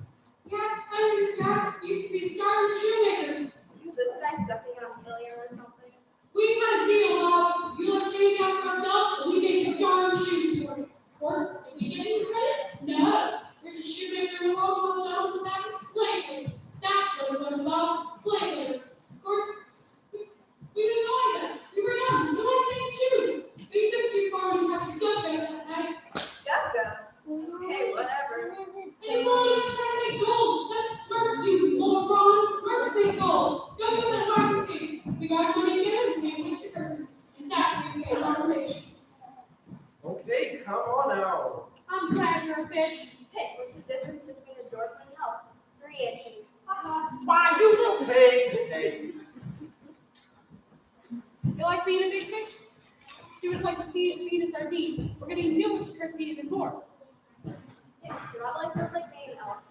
Yeah, my name's Scott. Used to be a starving shoemaker. Is this guy sucking on a failure or something? We had a deal, Bob. You left candy out for ourselves, and we made your darn shoes for it. Of course, did we get any credit? No. We're just shoemaker in the world looked down on the back of slave labor. That's what it was, Bob. Slave labor. Of course, we didn't like that. We were young. We liked making shoes. We took too far and captured duck there that night. Go. Okay, whatever. And Lord, I'm trying to make gold. That's Smurfs you, Lord Ron. Smurfs make gold. Don't go to market case. We got money together, we can't waste your person. And that's what we pay our fish. okay, come on out. I'm glad you're a fish. Hey, what's the difference between a dolphin and an elf? 3 inches. Why, you little. Hey. You like being a big fish? You would like to see it feed us our need. We're getting new Chrissy even more. Yeah, probably feels like being an elf.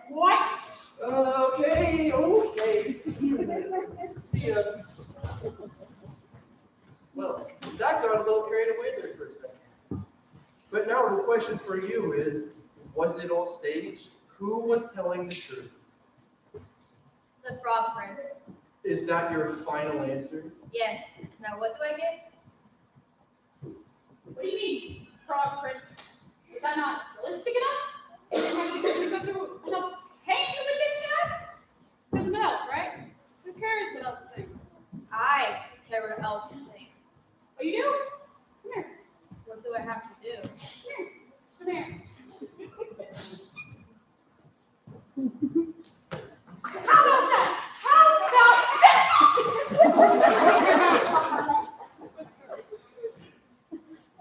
What? Okay. See ya. Well, that got a little carried away there for a second. But now the question for you is, was it all staged? Who was telling the truth? The Frog Prince. Is that your final answer? Yes. Now what do I get? What do you mean, Frog Prince? Is that not realistic enough? Have you go through enough pain with this guy? Because of elf, right? Who cares what elves think? I care what elves think. Oh, you do? Come here. What do I have to do? Come here. How about that?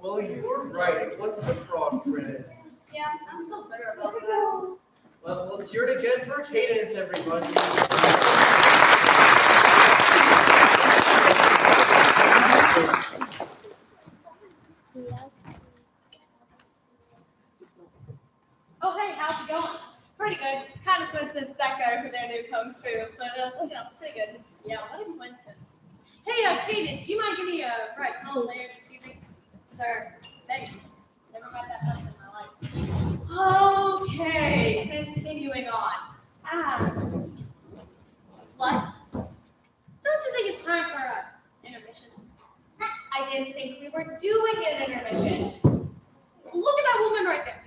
Well, you were right. It was the Frog Prince. Yeah, I'm so bitter about that. Well, let's hear it again for Cadence, everybody. Oh, hey, how's it going? Pretty good. Kind of coincidence that guy over there knew Kung Fu, but, pretty good. Yeah, what a coincidence. Hey, Cadence, you mind giving me a ride home later this evening? Sure. Thanks. Never met that person in my life. Okay, continuing on. What? Don't you think it's time for an intermission? I didn't think we were doing an intermission. Look at that woman right there.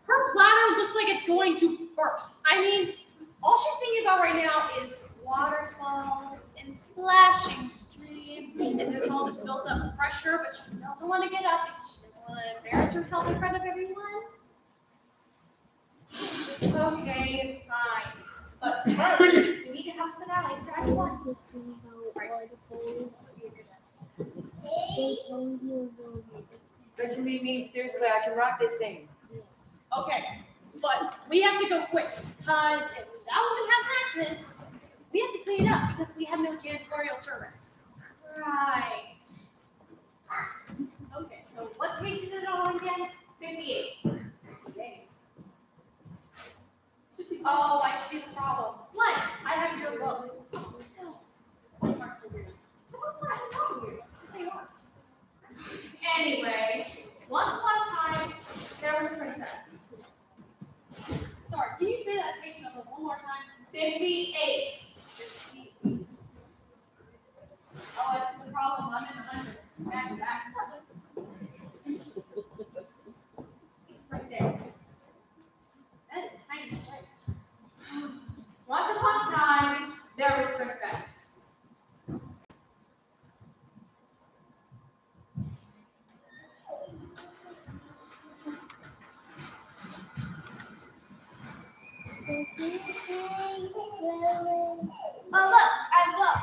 Her bladder looks like it's going to burst. I mean, all she's thinking about right now is waterfalls and splashing streams, and there's all this built up pressure, but she doesn't want to get up because she doesn't want to embarrass herself in front of everyone. Okay, fine. But first, we need to have a finale for Act 1. Don't you mean me? Seriously, I can rock this thing. Okay, But we have to go quick, because if that woman has an accident, we have to clean it up because we have no janitorial service. Right. Okay, so what page is it on again? 58. 58. Oh, I see the problem. What? I have your book. Anyway, once upon a time, there was a princess. Sorry, can you say that page number one more time? 58. 58. Oh, I see the problem. I'm in the hundreds. Back. It's right there. That is tiny place. Once upon a time, there was a princess. Oh, look, I have a book.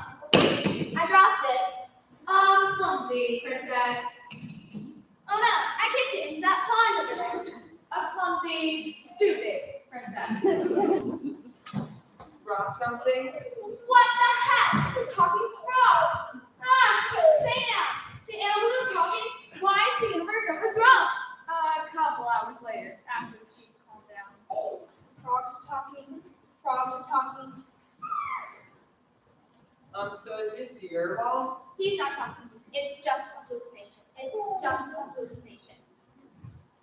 I dropped it. Clumsy princess. Oh no, I kicked it into that pond over there. A clumsy, stupid princess. Drop something? What the heck? It's a talking frog. Say now. The animals are talking. Why is the universe overthrown? A couple hours later, after the sheep calmed down. Frogs are talking. Frogs are talking. So is this your ball? He's not talking. It's just a hallucination. It's just a hallucination.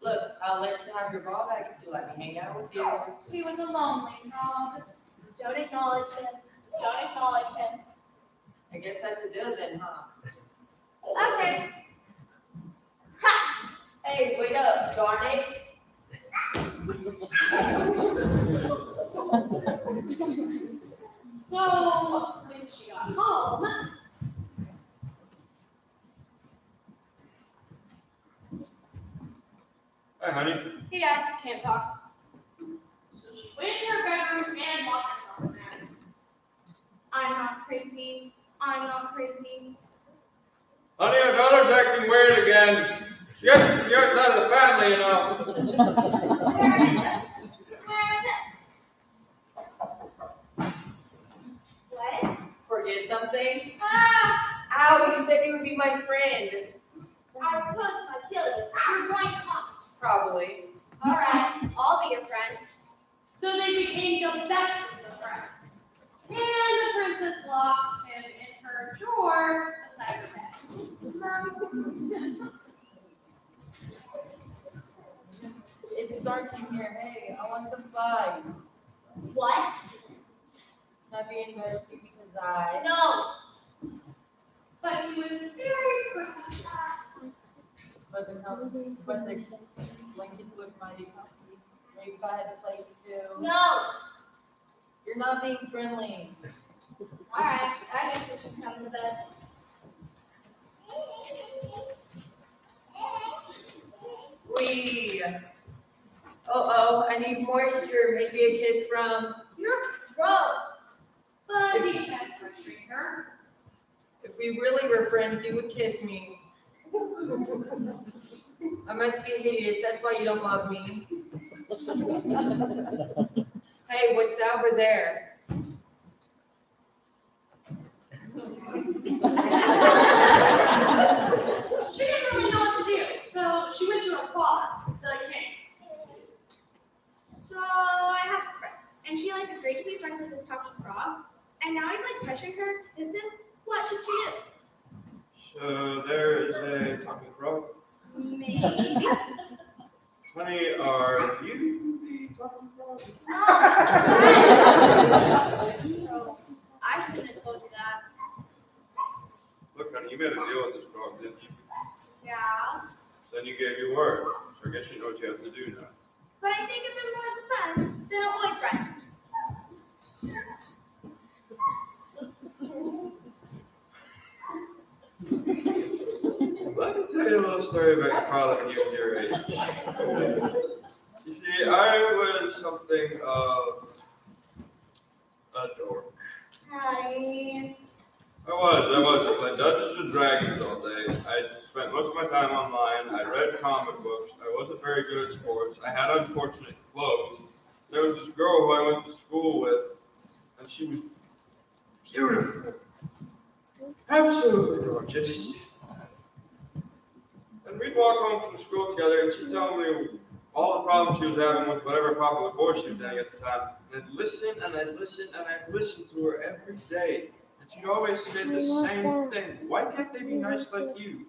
Look, I'll let you have your ball back if you let me hang out with you. He was a lonely frog. Don't acknowledge him. Don't acknowledge him. I guess that's a deal then, huh? Okay. Ha! Hey, wait up, darn it. So, when she got home, Hi, honey. hey Dad, can't talk. So she went into her bedroom and locked herself in there. I'm not crazy. I'm not crazy. Honey, our daughter's acting weird again. She has to be your side of the family, you know. Where are nuts? What? Forget something? Ah! Ow, you said you would be my friend. I suppose if I kill you, you're going to haunt me. Probably. All right, I'll be your friend. So they became the bestest of friends. And the princess locked him in her drawer beside her bed. It's dark in here. Hey, I want some flies. What? Not being messy because I. No. But he was very persistent. But the blankets look mighty comfy. Maybe if I had a place to. No. You're not being friendly. All right, I guess we can come to bed. Wee. Oh, I need moisture. Maybe a kiss from. You're gross. But he kept pressuring her. If we really were friends, you would kiss me. I must be hideous. That's why you don't love me. Hey, what's over there? She didn't really know what to do, so she went to her father, the king. So I have this friend, and she agreed to be friends with this talking frog, and now he's pressuring her to kiss him. What should she do? So there is a talking frog. Maybe. Honey, are you the talking frog? Oh, I shouldn't have told you that. Look, honey, you made a deal with this frog, didn't you? Yeah. Then you gave your word. So I guess you know what you have to do now. But I think if there's more as a friend than a boyfriend. Let me tell you a little story about your father when he was your age. You see, I was something of a dork. Honey. I was. I played Dungeons and Dragons all day. I spent most of my time online. I read comic books. I wasn't very good at sports. I had unfortunate clothes. there was this girl who I went to school with, and she was beautiful, absolutely gorgeous. And we'd walk home from school together, and she'd tell me all the problems she was having with whatever popular boy she was dating at the time. And I'd listen, and I'd listen, and I'd listen to her every day. And she'd always say the same thing. Why can't they be nice like you?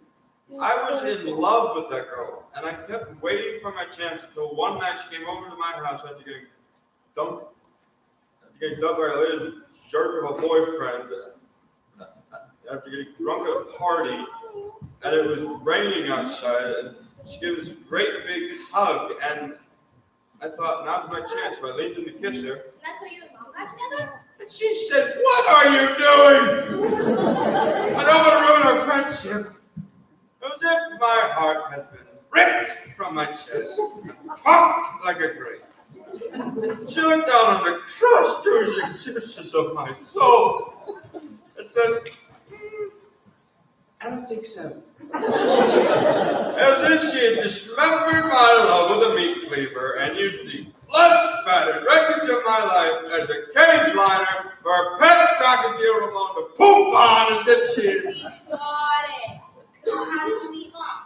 I was in love with that girl, and I kept waiting for my chance until one night she came over to my house after getting dumped by a lady's jerk of a boyfriend, after getting drunk at a party, and it was raining outside, and she gave this great big hug, and I thought, now's my chance, so I leaned in to kiss her. That's how you and Mom got together? And she said, "What are you doing? I don't want to ruin our friendship." It was as if my heart had been ripped from my chest and popped like a grape. She looked down on the crushed, oozing juices of my soul and said, "I don't think so." As if she had dismembered my love with a meat cleaver and used the blood-spattered wreckage of my life as a cage liner for a pet cockatiel Ramon to poop on as if she had... We got it. So how did you meet Mom?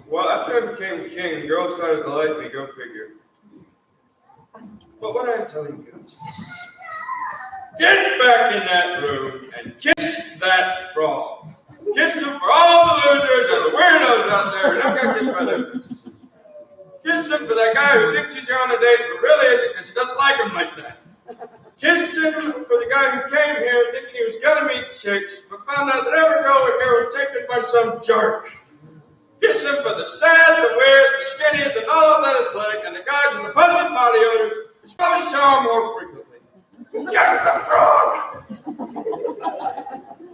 Well, after I became king, girls started to like me, go figure. But what I'm telling you is this. Get back in that room and kiss that frog. Kiss him for all the losers and the weirdos out there who don't get kissed by their princesses. Kiss him for that guy who thinks he's here on a date but really isn't because he doesn't like him like that. Kiss him for the guy who came here thinking he was gonna meet chicks but found out that every girl we here was taken by some jerk. Kiss him for the sad, the weird, the skinny, the not all that athletic, and the guys with the pungent body odors who probably shower more frequently. Kiss the frog!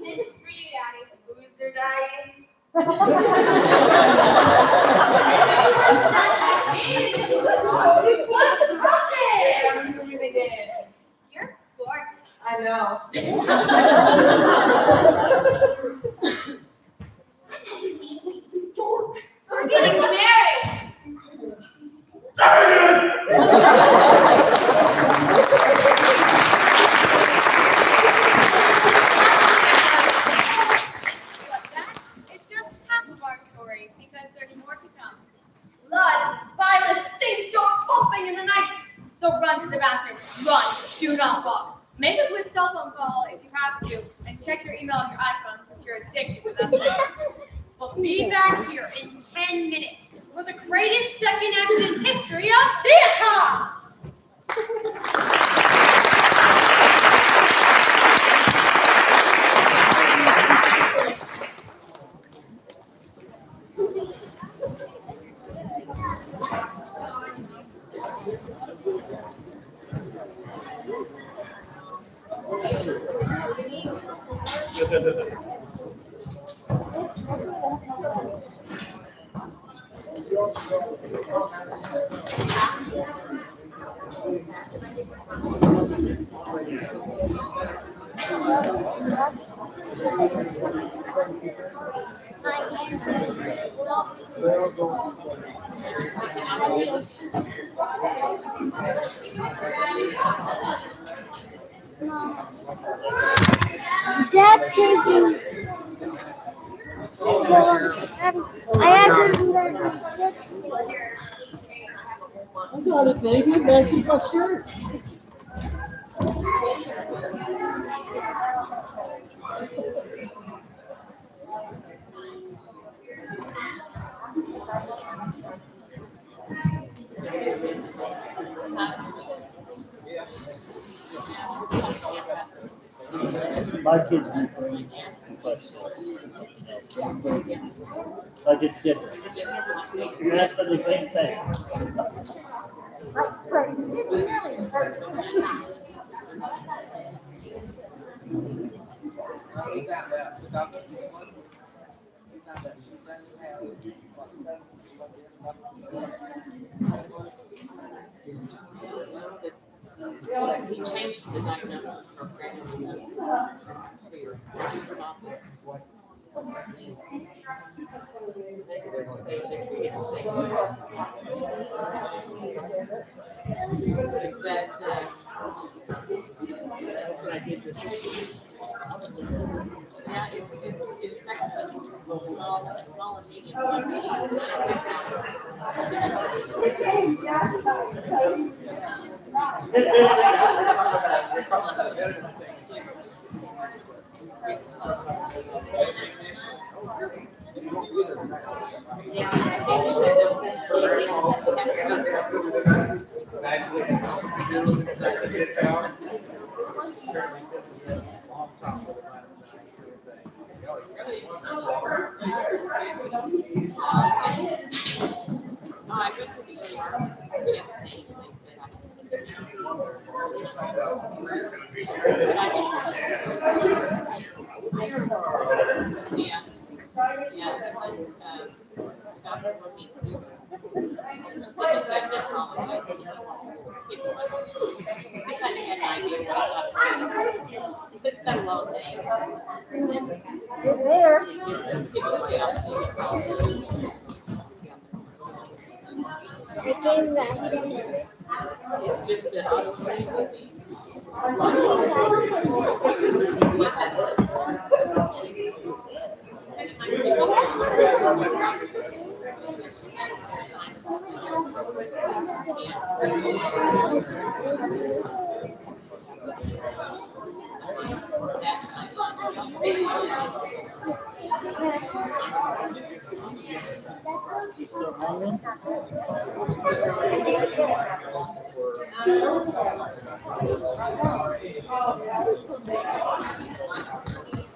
This is for you, Daddy. Who's their daddy? What's broken? I'm moving again. You're gorgeous. I know. We're getting married. But that is just half of our story because there's more to come. Blood, violence, things go bumping in the night. So run to the bathroom. Run. Do not walk. Make a quick cell phone call if you have to, and check your email on your iPhone since you're addicted to that thing. We'll be back here in 10 minutes for the greatest second act in history of theater! Dad taking. I had to do that. I got it, baby. It matches my shirt. My kids do things, but like it's different. You're asking the same thing. He changed the diagnosis from pregnancy to your diagnosis.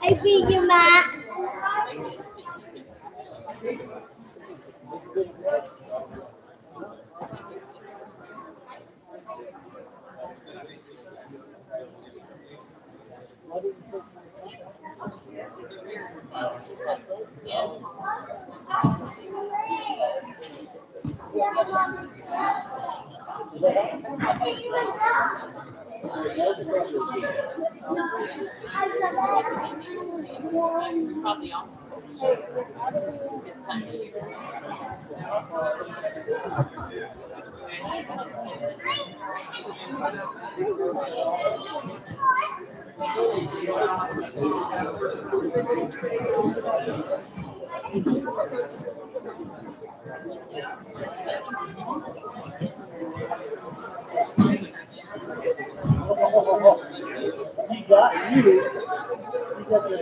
I feed you, Matt. He got you. He got the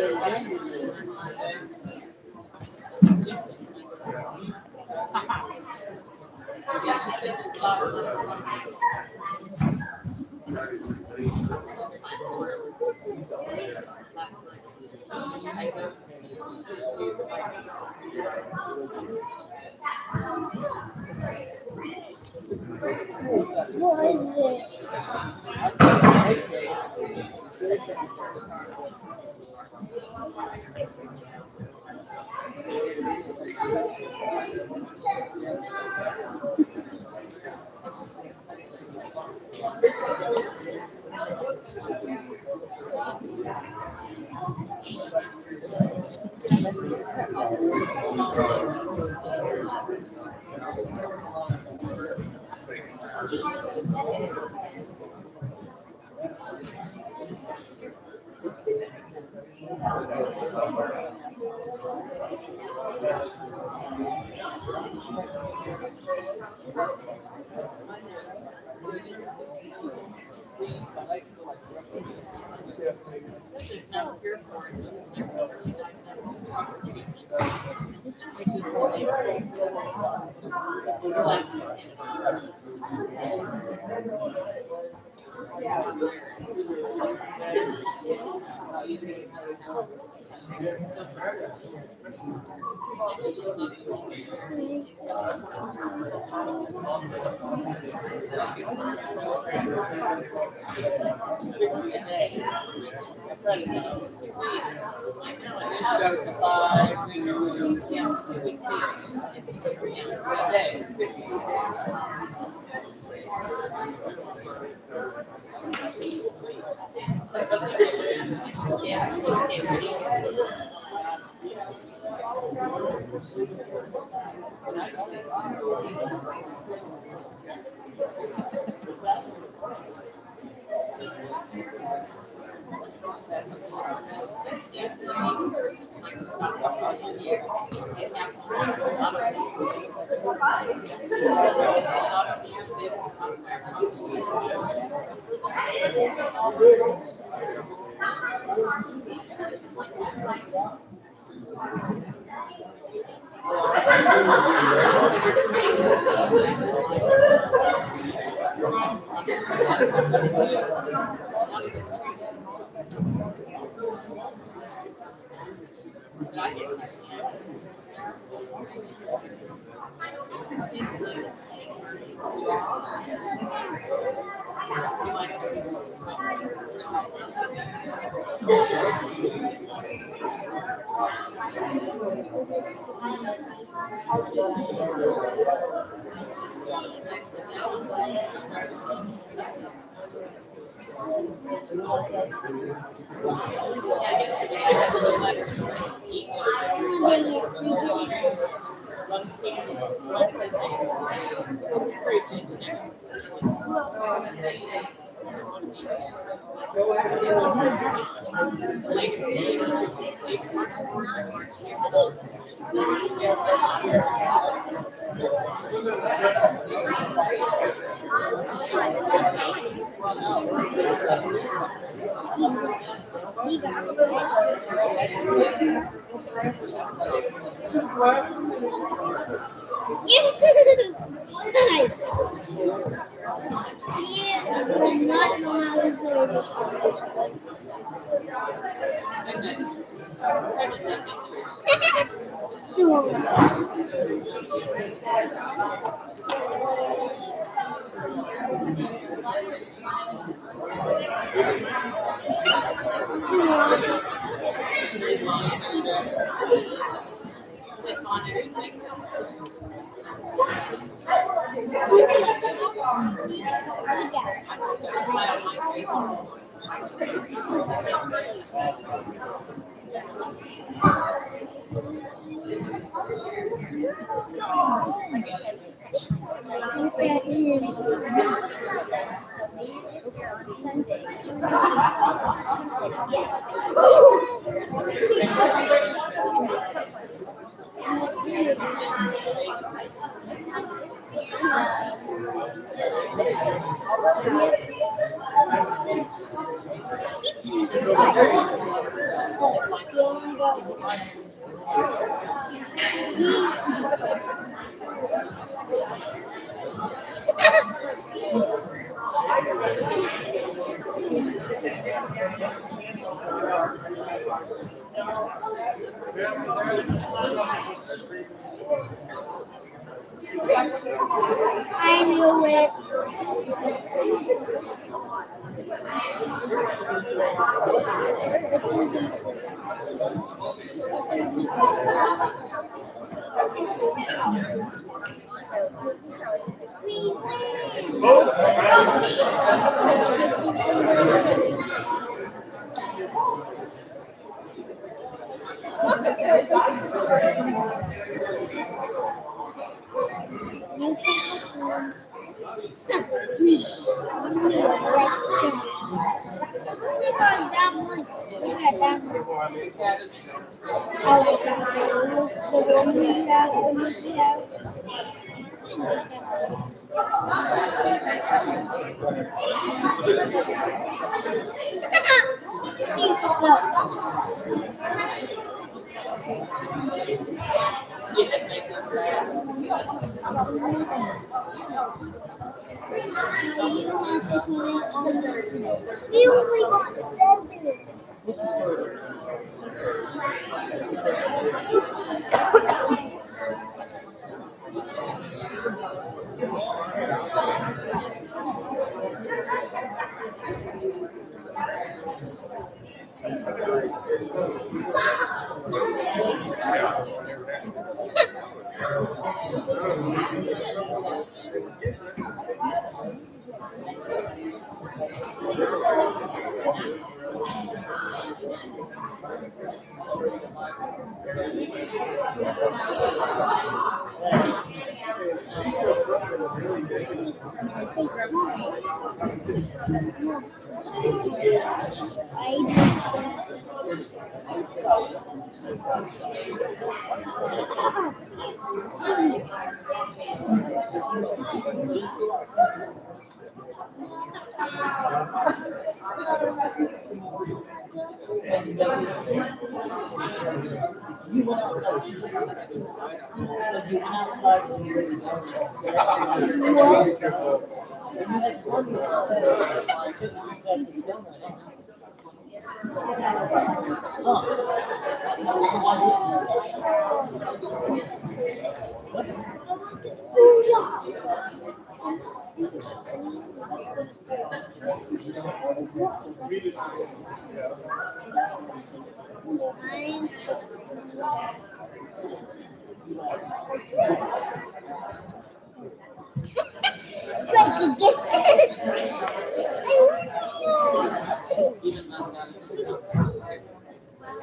What is it? I knew it.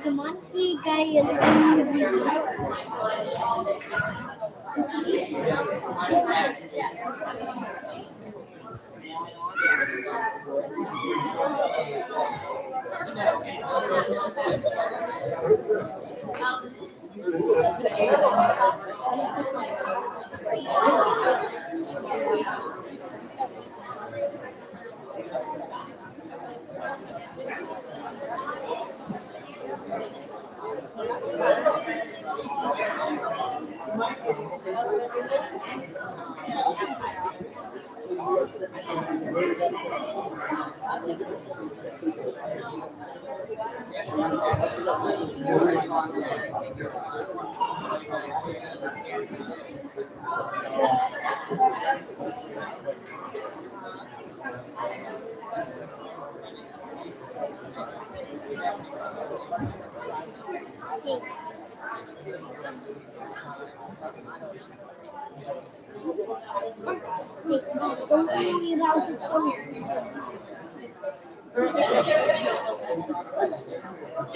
The monkey guy is don't tell me about the color.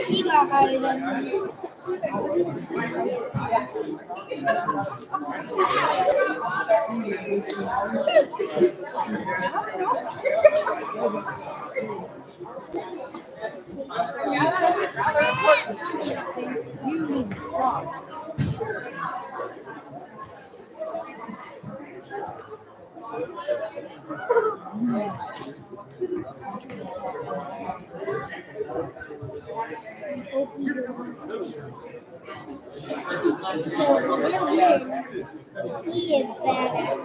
You got higher than me. You need to stop. So Grimm, he is bad at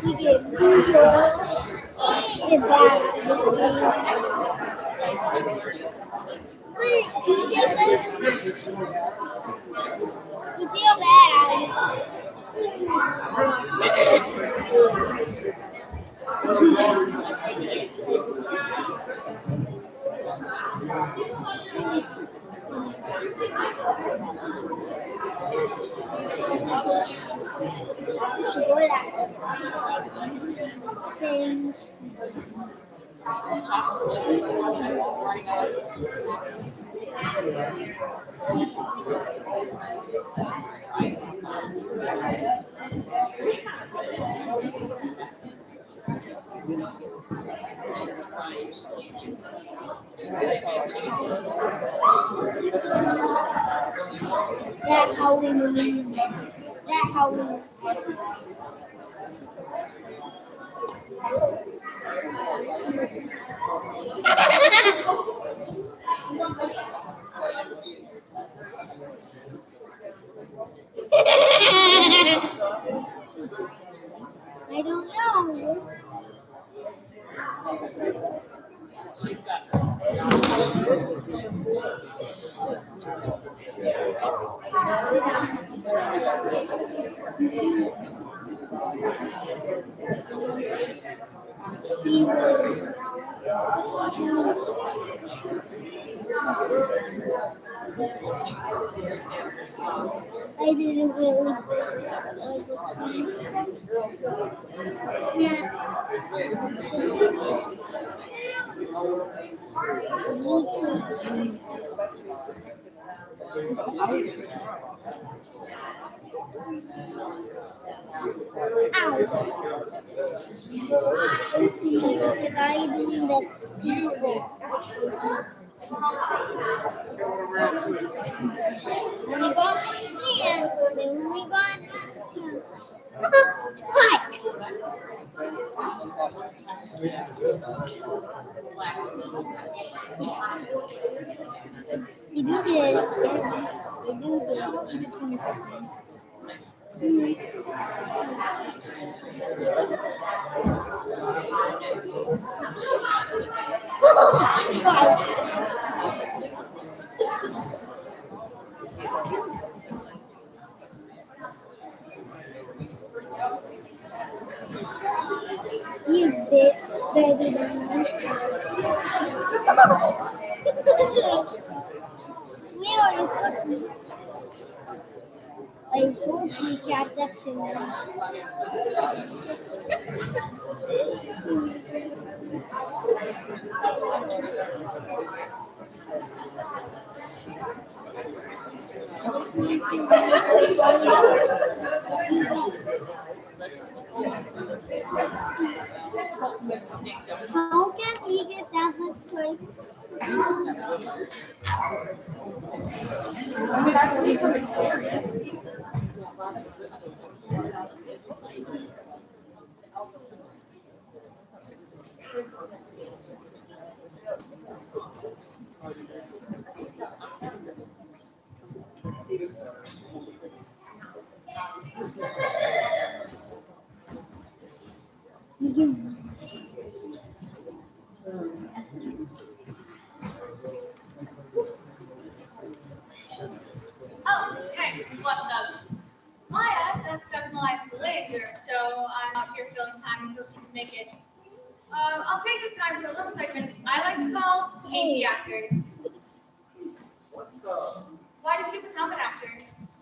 he did. He is bad at you feel bad. Good at things. That how we move. That how we move. I don't know. I didn't really. Yeah. I doing that. Only got my hand. They only got. Hi. You do this. You do this. You do 20 seconds. You bit better than me. We already cooked. I hope we catch up to me. How can he get that much choice? But that's what you from experience. Oh, hey, what's up? Maya, that's definitely later, so I'm not here filling time until she can make it. I'll take this time for a little segment I like to call Indie Actors. What's up? Why did you become an actor?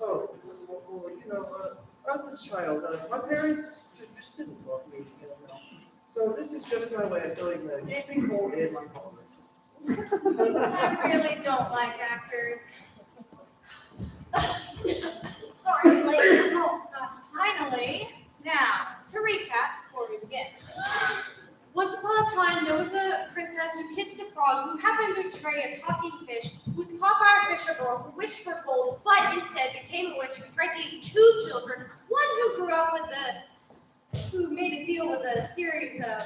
Oh, as a child, my parents just didn't love me. So this is just my way of filling the gaping hole in my heart. I really don't like actors. Sorry, late. Oh, gosh, finally. Now, to recap before we begin. Once upon a time, there was a princess who kissed a frog who happened to betray a talking fish who was caught by a fisher girl who wished for gold, but instead became a witch who tried to eat two children. One who grew up who made a deal with a series of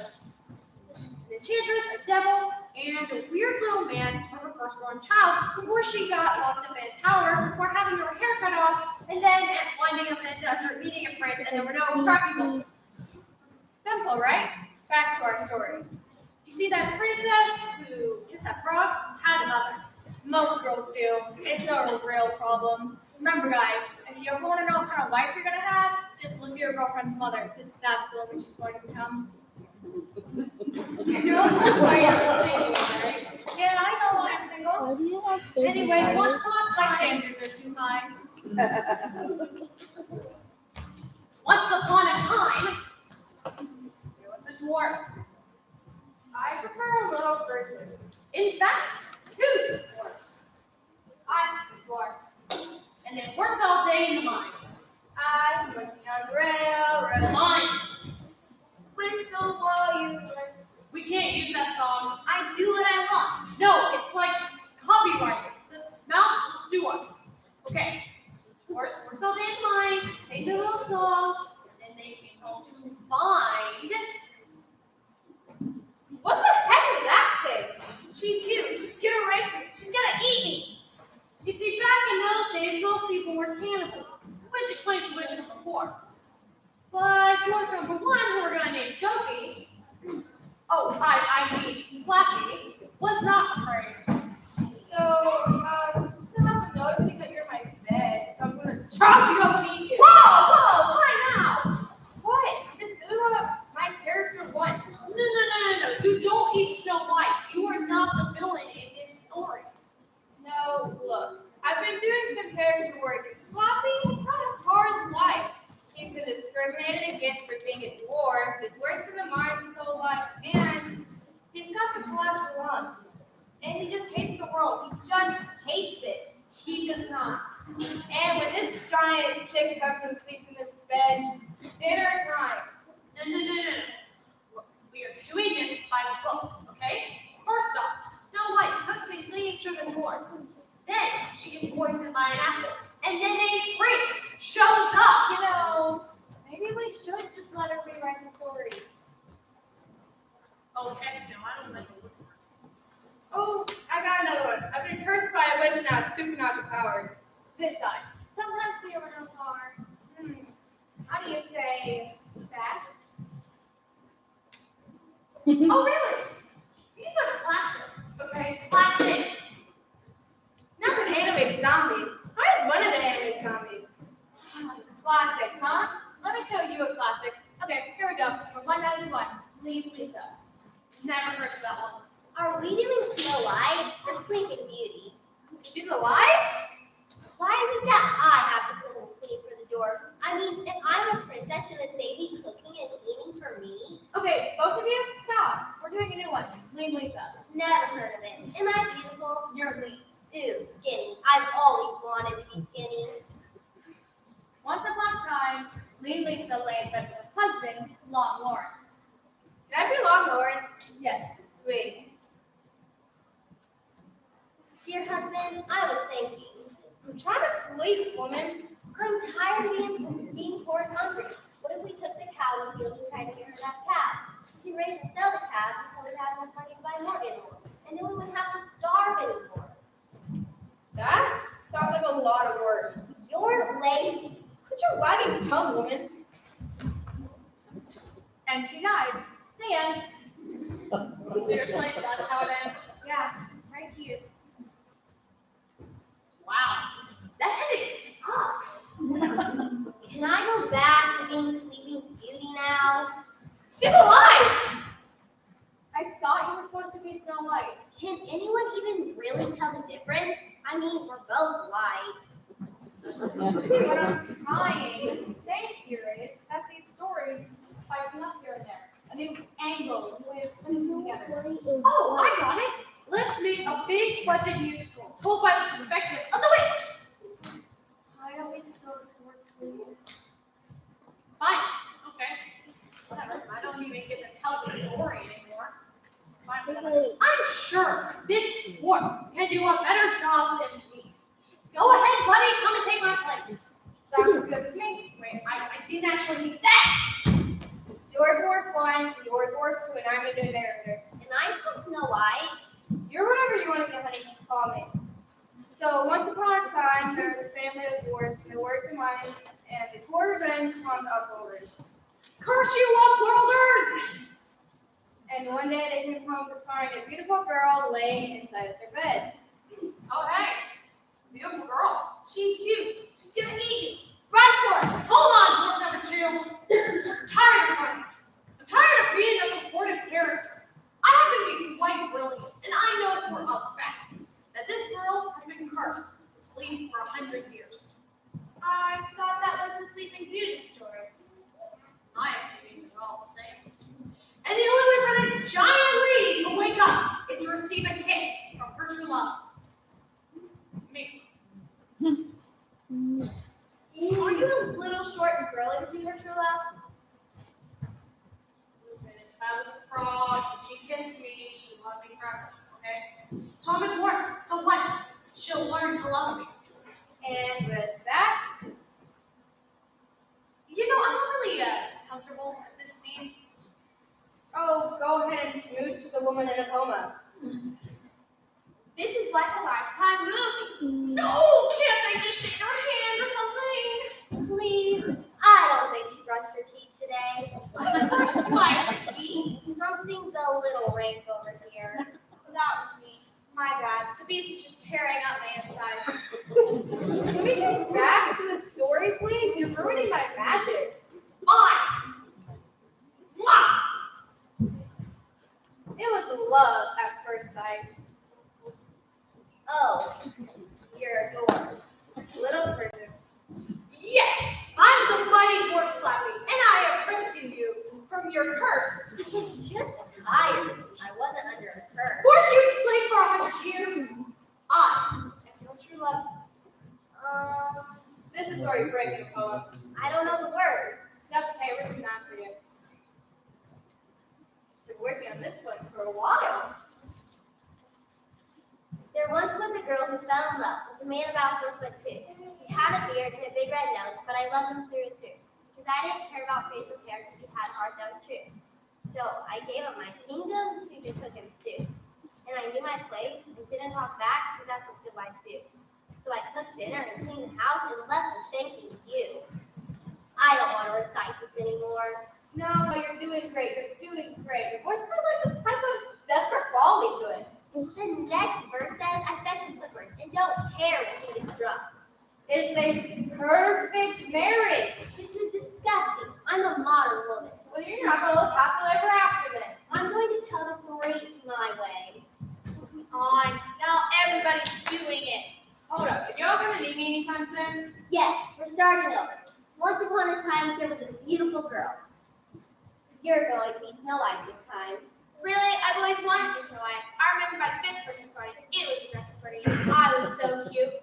an enchantress, a devil, and a weird little man for her firstborn child before she got locked up in a tower before having her hair cut off and then winding up in a desert meeting a prince and there were no crab people. Simple, right? Back to our story. You see that princess who kissed that frog had a mother. Most girls do. It's a real problem. Remember, guys, if you ever want to know what kind of wife you're going to have, just look at your girlfriend's mother, because that's the woman she's going to become. You know, this is why you're single, right? Yeah, I know why I'm single. Why do you have baby Anyway, eyes? once upon a My time, standards are too high. Once upon a time, there was a dwarf. I prefer a little person. In fact, two dwarfs. I'm a dwarf. And they worked all day in the mines. I'm working on railroad. Mines. Whistle while you work. We can't use that song. I do what I want. No, it's like copyrighted. The mouse will sue us. Okay. Dwarfs worked all day in the mines, they sang their little song, and then they came home to find. What the heck is that thing? She's huge. Get her away from me. She's gonna eat me. You see, back in those days, most people were cannibals, which explains the wish number 4. But dwarf number 1, who we're going to name Dopey, I mean Slappy, was not afraid. So, I'm noticing that you're in my bed, so I'm gonna chop you up and eat you. Whoa, time out! What? I just did what my character wants. No, you don't eat Snow White. he just hates it. He does not. And when this giant chick comes and sleeps in this bed, dinner time. No. We are doing this by book, okay? First off, Snow White cooks and cleans through the dwarves. Then she gets poisoned by an apple. And then a prince shows up. You know, maybe we should just let her rewrite the story. Oh, heck no, I don't like the look of her. Oh, I got another one. I've been cursed by a witch and have supernatural powers. This side. Sometimes the originals are, how do you say, bad? Oh, really? These are classics, okay? Classics. Nothing animated zombies. I just wanted to animate zombies. Classics, huh? Let me show you a classic. Okay, here we go. Number 191. Leave Lisa. Never heard of that one. Are we doing Snow White or Sleeping Beauty? She's alive? Why is it that I have to cook and clean for the dwarves? I mean, if I'm a princess, shouldn't they be cooking and cleaning for me? Okay, both of you, stop. We're doing a new one. Leave Lisa. Never heard of it. Am I beautiful? You're lean. Ew, skinny. I've always wanted to be skinny. Once upon a time, Lean Lisa lay in bed with her husband, Long Lawrence. Can I be Long Lawrence? Yes, Sweet. Dear husband, I was thinking. I'm trying to sleep, woman. I'm tired of being poor and hungry. What if we took the cow and field and tried to get her that calf? We could raise and sell the calves until we'd have enough money to buy more animals. And then we wouldn't have to starve anymore. That sounds like a lot of work. You're lazy. Quit your wagging tongue, woman. and she died. The end. Seriously, that's how it ends? Yeah, right here. Wow, that ending sucks. Can I go back to being Sleeping Beauty now? She's alive! I thought you were supposed to be Snow White. Can anyone even really tell the difference? I mean, we're both white. What I'm trying to say here is that these stories spice up here and there. A new angle, a new way of putting them together. Oh, I got it. Let's make a big budget musical told by the perspective of the witch. I always go towards you. Fine. Okay. Whatever. I don't even get to tell the story anymore. Fine, whatever. I'm sure this dwarf can do a better job than me. Go ahead, buddy. Come and take my place. Sounds good to me. Wait, I didn't actually need that. Your dwarf 1, your dwarf 2, and I'm the narrator. And I still Snow White. You're whatever you want to get, honey. Call me. So once upon a time, there was a family of dwarves, and they worked in mines, and they tore revenge on the upworlders. Curse you, upworlders! And one day they came home to find a beautiful girl laying inside of their bed. Oh, hey. Beautiful girl. She's cute. She's gonna eat you. Run for it. Hold on, dwarf number 2. I'm tired of running. I'm tired of being a supportive character. I happen to be quite brilliant, and I know for a fact that this girl has been cursed to sleep for 100 years. I thought that was the Sleeping Beauty story. My opinion is all the same. And the only way for this giant lady to wake up is to receive a kiss from her true love. Me. Are you a little short and girly to be her true love? Listen, if I was a frog and she kissed me, she would love me forever, okay? So I'm a dwarf, so what? She'll learn to love me. And with that, You know, I'm not really comfortable at this scene. oh, go ahead and smooch the woman in a coma. This is like a Lifetime movie. No, can't they just shake her hand or something? Please. I don't think she brushed her teeth today. I brushed my teeth. Something's a little rank over here. That was me. My bad. The beef is just tearing up my insides. Can we get back to the story, please? You're ruining my magic. Fine. Mwah. It was love at first sight. Oh, you're a dwarf. Little person. Yes, I'm the mighty dwarf Slappy, and I am rescuing you from your curse. I was just tired. I wasn't under a curse. Force you to sleep for 100 years? I or you're breaking a poem. I don't know the words. That's okay, we're doing that for you. Been working on this one for a while. There once was a girl who fell in love with a man about 4'2". He had a beard and a big red nose, but I loved him through and through. Because I didn't care about facial hair because he had a heart that was true. So I gave him my kingdom, she just took him stew. And I knew my place and didn't talk back because that's what good wives do. So I cooked dinner and cleaned the house and left him thanking you. I don't want to recite this anymore. No, you're doing great. You're doing great. Your voice has like this type of desperate quality to it. The next verse says, I fetch and supper and don't care when he gets drunk. It's a perfect marriage. This is disgusting. I'm a modern woman. Well, you're not going to live happily ever after then. I'm going to tell the story my way. On. Now everybody's doing it. Hold up. Are y'all going to need me anytime soon? Yes, we're starting over. Once upon a time, there was a beautiful girl. You're going to be Snow White this time. Really? I've always wanted to be Snow White. I remember my 5th Christmas party. It was a dress party. I was so cute.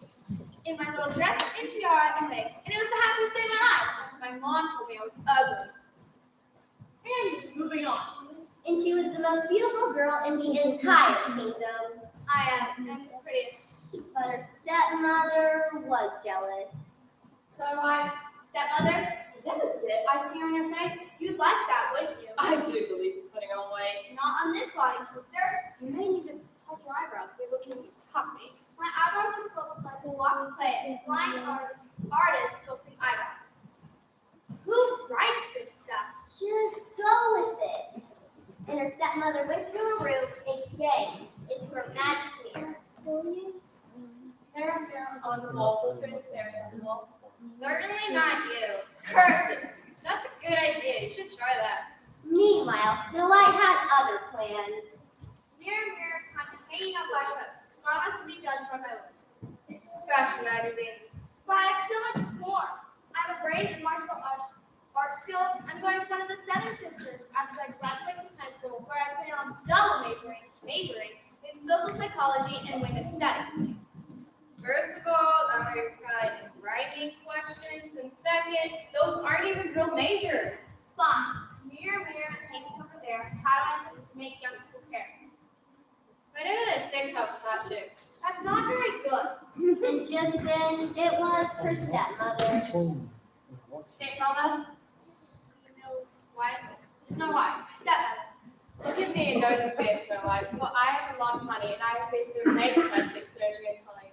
In my little dress and tiara and wig. And it was the happiest day of my life. Until my mom told me I was ugly. And moving on. And she was the most beautiful girl in the entire kingdom. I am the prettiest. But her stepmother was jealous. So my Stepmother, is that a zit I see on your face? You'd like that, wouldn't you? I do believe in putting on weight. Not on this body, sister. You may need to tuck your eyebrows. They're looking puffy. My eyebrows are sculpted like a block of clay, and blind artist sculpting eyebrows. Who writes this stuff? Just go with it. And her stepmother went to her room and gazed into her magic mirror. Mirror on the wall. Who's there, Sensible? Certainly not you. Curses. That's a good idea. You should try that. Meanwhile, Snow White had other plans. Mirror, mirror, I'm hanging up my hooks. I must be judged by my looks. Fashion magazines. But I have so much more. I have a brain in martial art skills. I'm going to one of the 7 sisters after I graduate from high school, where I plan on double majoring in social psychology and women's studies. First of all, I'm going to try and write me questions. And second, those aren't even real majors. Fine. Mirror, mirror, hanging over there. How do I make young people care? I did it at TikTok hot chicks. That's not very good. And just then, it was her stepmother. Stepmother? Why? Snow White. Stepmother. Look at me and notice this, Snow White. Well, I have a lot of money and I have been through major plastic surgery in Hollywood.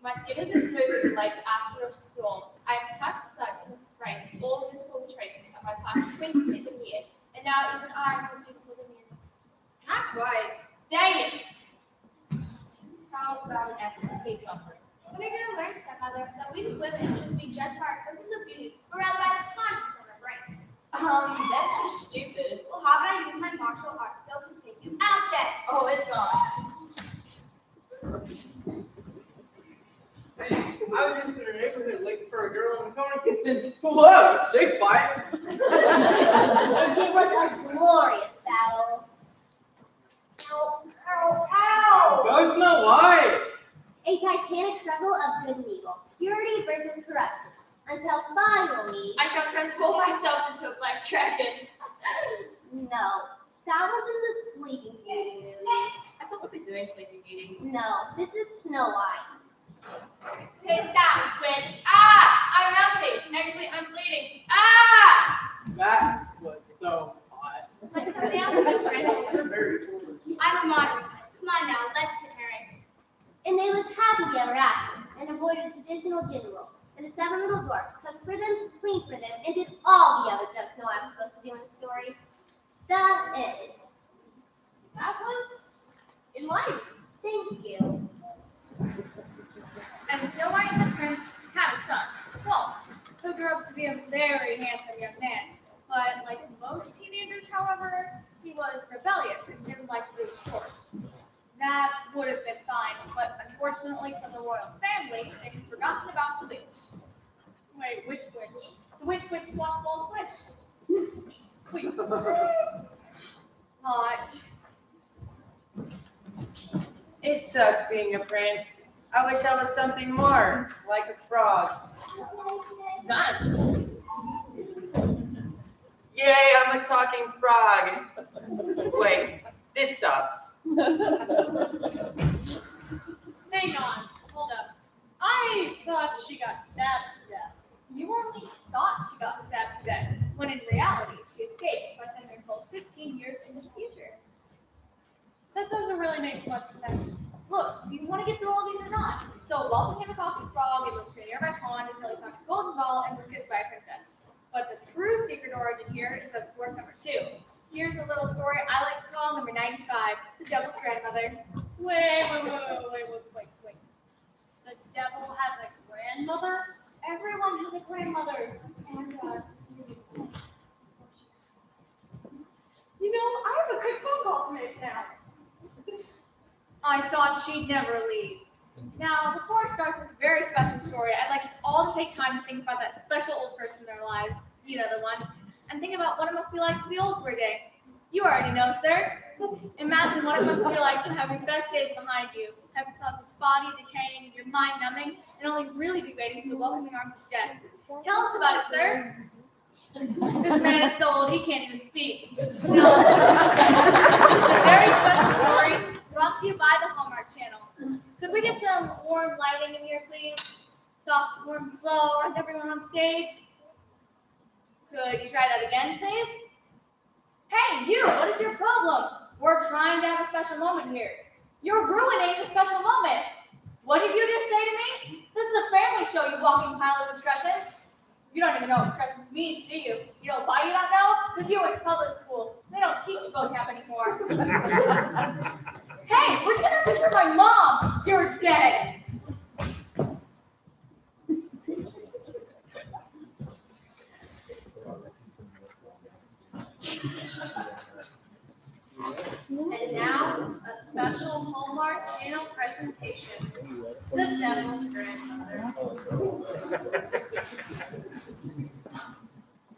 My skin is as smooth as like after a storm. I have tucked, sucked, and embraced all visible traces of my past 27 years. And now even I am more beautiful than you. Not quite. Dang it! How about an ethics peace offering? When are you going to learn, stepmother, that we women shouldn't be judged by our surface of beauty, but rather by the contents of our brains? That's just stupid. Well, how about I use my martial arts skills to take you out then? Oh, it's on. I was just in the neighborhood looking for a girl in the corner kissing. Whoa, shake fight. And it was a glorious battle. Ow, ow, ow! Go Snow White. A titanic struggle of good and evil, purity versus corruption, until finally, I shall transform myself into a black dragon. no, that was in the Sleeping Beauty movie. I thought we'd be doing Sleeping Beauty. No, this is Snow White. Take that, witch. Ah! I'm melting. Actually, I'm bleeding. Ah! That was so hot. Like somebody else, my friends. You're very foolish. I'm a modern woman. Come on now, let's get married. And they lived happily ever after, and avoided traditional gender roles. And the 7 little dwarfs cooked for them, cleaned for them, and did all the other junk Snow White was supposed to do in the story. That is. That was enlightening. Thank you. And Snow White and the prince had a son, Walt, who grew up to be a very handsome young man. But like most teenagers, however, he was rebellious and didn't like to lose chores. That would have been fine, but unfortunately for the royal family, they had forgotten about the witch. Wait, which witch? The witch swapped Walt's witch. Wait, hot. It sucks being a prince. I wish I was something more, like a frog. Done. Yay, I'm a talking frog. Wait, this sucks. Hang on. Hold up. I thought she got stabbed to death. You only thought she got stabbed to death, when in reality she escaped by sending herself 15 years into the future. That doesn't really make much sense. Look, do you want to get through all these or not? So, Walt became a talking frog, it was straight nearby pond until he found a golden ball and was kissed by a princess. But the true secret origin here is of course number 2. Here's a little story I like to call number 95, the devil's grandmother. Wait. The devil has a grandmother? Everyone has a grandmother. And, I have a quick phone call to make now. I thought she'd never leave. Now, before I start this very special story, I'd like us all to take time to think about that special old person in their lives, you know the one, and think about what it must be like to be old for a day. You already know, sir. Imagine what it must be like to have your best days behind you, have your body decaying and your mind numbing, and only really be waiting for the welcoming arms of death. Tell us about it, sir. This man is so old he can't even speak. No. It's a very special story brought to you by the Hallmark Channel. Could we get some warm lighting in here, please? Soft, warm glow with everyone on stage. Could you try that again, please? Hey, you! What is your problem? We're trying to have a special moment here. You're ruining the special moment. What did you just say to me? This is a family show, you walking pile of intestines. You don't even know what intestines means, do you? You know why you don't know? Because you went to public school. They don't teach vocab anymore. Hey, where'd you get a picture of my mom? You're dead. And now, a special Hallmark Channel presentation. The Devil's Grandmother.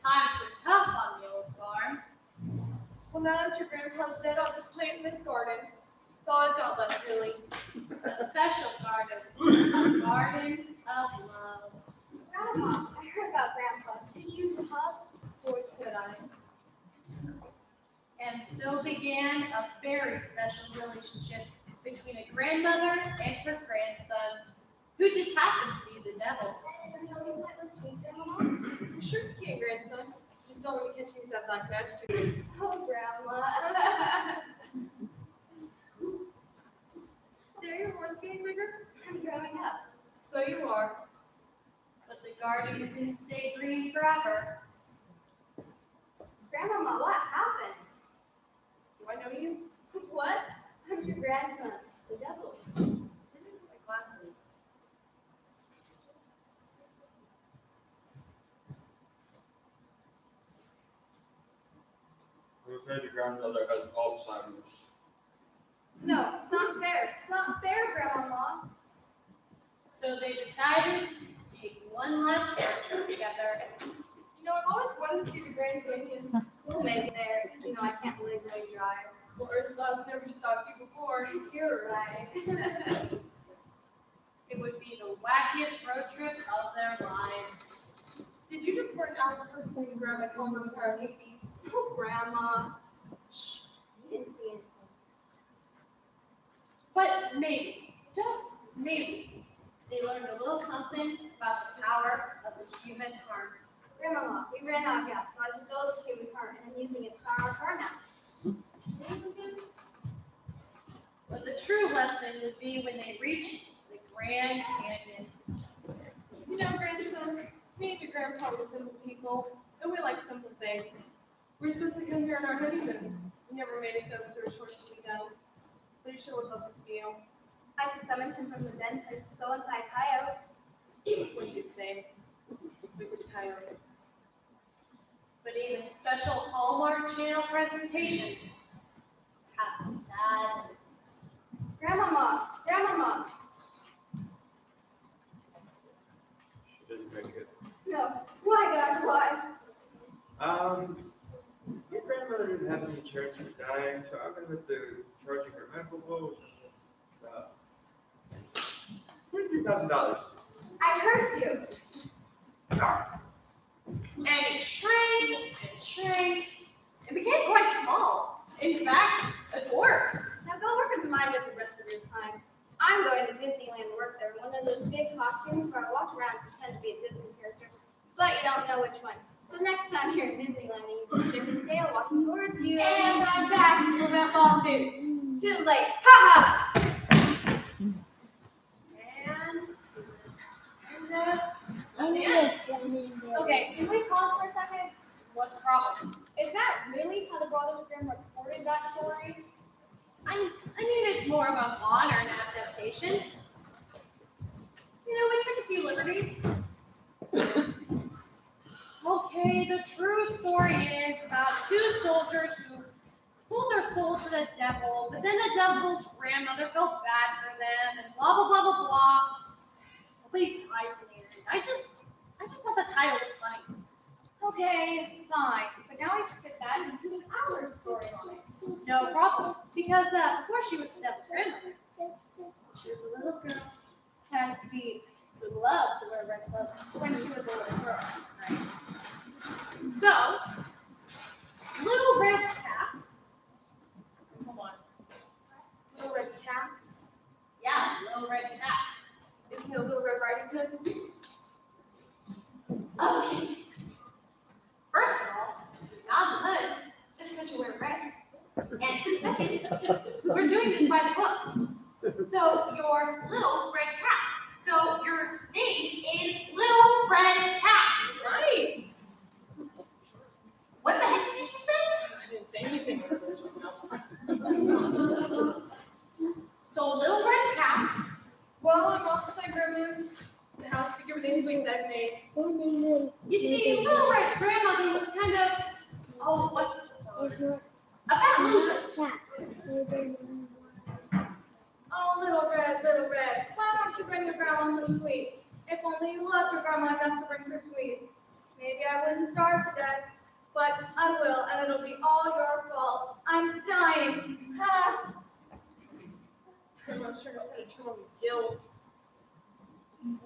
Times were tough on the old farm. Well, now that your grandpa's dead, I'll just plant in this garden. That's all I've got left, really. A special garden. A garden of love. Grandma, I heard about Grandpa. Did you use a hug? Or could I? And so began a very special relationship between a grandmother and her grandson, who just happened to be the devil. Sure you can, grandson. Just don't let me catch you with that black magic. Oh, Grandma. Sarah, your horns getting bigger? I'm growing up. So you are. But the garden didn't stay green forever. Grandmama, what happened? Do I know you? What? I'm your grandson, the devil. My glasses. I'm afraid your grandmother has Alzheimer's. No, it's not fair. It's not fair, Grandmama. So they decided to take one last road trip together. I've always wanted to see the Grand Canyon. We'll make it there. I can't believe really dry. Well, Earth God's never stopped you before. You're right. It would be the wackiest road trip of their lives. Did you just burn Albuquerque and grab my phone with her hippies? Oh, Grandma. Shh. You didn't see anything. But maybe, just maybe, they learned a little something about the power of the human heart. Grandmama, we ran out of gas, so I stole this human heart and I'm using it to power our car now. But the true lesson would be when they reach the Grand Canyon. Grandson, me and your grandpa were simple people, and we like simple things. We're supposed to come here on our honeymoon. We never made it though, because there were chores to be done. But he sure would love this meal. I could summon him from the dentist, so inside coyote. What you could say. Like which coyote? But even special Hallmark Channel presentations have sad endings. Grandmama, Grandmama. She didn't make it. No. Why, God, why? Your grandmother didn't have any insurance for dying, so I'm going to have to charge you for medical bills. $23,000. I curse you. And it shrank and shrank. It became quite small. In fact, a dwarf. Now go work as mine with the rest of your time. I'm going to Disneyland to work there in one of those big costumes where I walk around and pretend to be a Disney character, but you don't know which one. So next time you're in Disneyland and you see Chip and Dale walking towards you, And I'm back to prevent lawsuits. too late. Ha ha! And I'm that's the end. just standing there. Okay, can we pause for a second? What's the problem? Is that really how the Brothers Grimm reported that story? I mean, it's more of a modern adaptation. You know, we took a few liberties. Okay, the true story is about two soldiers who sold their soul to the devil, but then the devil's grandmother felt bad for them, and blah blah blah blah blah. Nobody dies in the end. I just thought the title was funny. Okay, fine. But now I have to fit that into our storyline. No problem, because of course she was the devil's grandmother. She was a little girl, kind of deep, who loved to wear red clothing when she was a little girl. Right? So, little red cap. Hold on. Little Red Cap. Yeah, little red cap. Isn't it a Little Red Riding Hood? Okay. First of all, not the hood, just because you wear red. And second, we're doing this by the book. So your little red cap. So your name is Little Red Cap. Right. What the heck did you just say? I didn't say anything. So Little Red Cap. Well, I'm off to my grandma's house to give her these sweets I've made. You see, Little Red's grandmother was kind of, oh, what's a fat loser. Oh, Little Red, why don't you bring your grandma some sweets? If only you loved your grandma enough to bring her sweets. Maybe I wouldn't starve to death, but I will, and it'll be all your fault. I'm dying. Ha! Grandma sure knows how to turn on the guilt.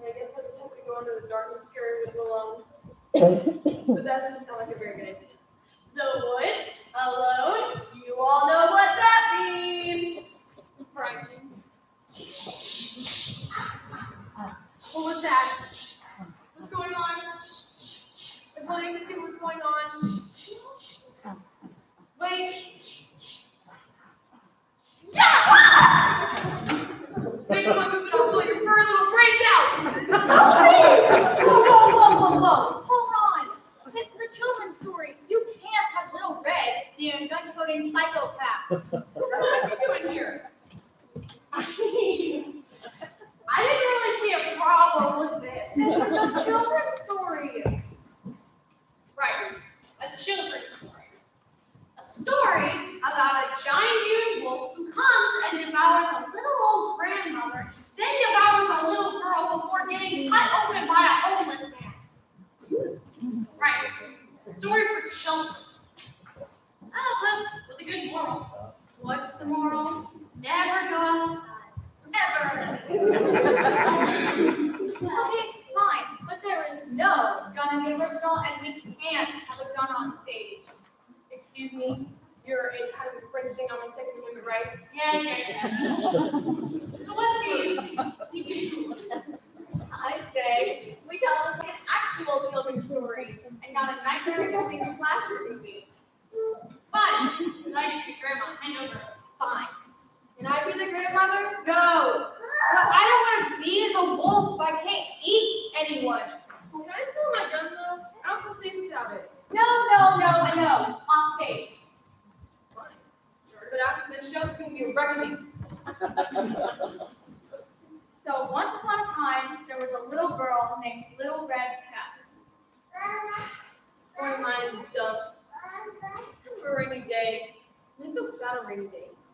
I guess I just have to go into the dark and scary woods alone. But that doesn't sound like a very good idea. The woods, alone, you all know what that means. Frightening. What was that? What's going on? I'm wanting to see what's going on. Wait. Make my move, I'll pull your fur, it'll break out. Whoa. Hold on. This is a children's story. You can't have Little Red be a gun-toting psychopath. What are you doing here? I didn't really see a problem with this. This is a children's story. Right, a children's story. A story about a giant mutant wolf who comes and devours a little old grandmother, then devours a little girl before getting cut open by a homeless man. Right, a story for children. But with a good moral. What's the moral? Never go outside. Ever. Okay, fine. But there is no gun in the original, and we can't have a gun on stage. Excuse me, you're kind of infringing on my Second Amendment rights. Yeah. So what do you suggest we do? I say we tell us an actual children's story and not a nightmare-inducing slasher movie. Fine. Tonight is your grandma. Hand over. Fine. Can I be the grandmother? No. But I don't want to be the wolf if I can't eat anyone. Can I steal my gun though? I don't feel safe without it. No. Off stage. Fine. Sure. But after this show, it's going to be a reckoning. So once upon a time, there was a little girl named Little Red Cap. One of mine dumps. It's kind of a rainy day. I feel sad on rainy days.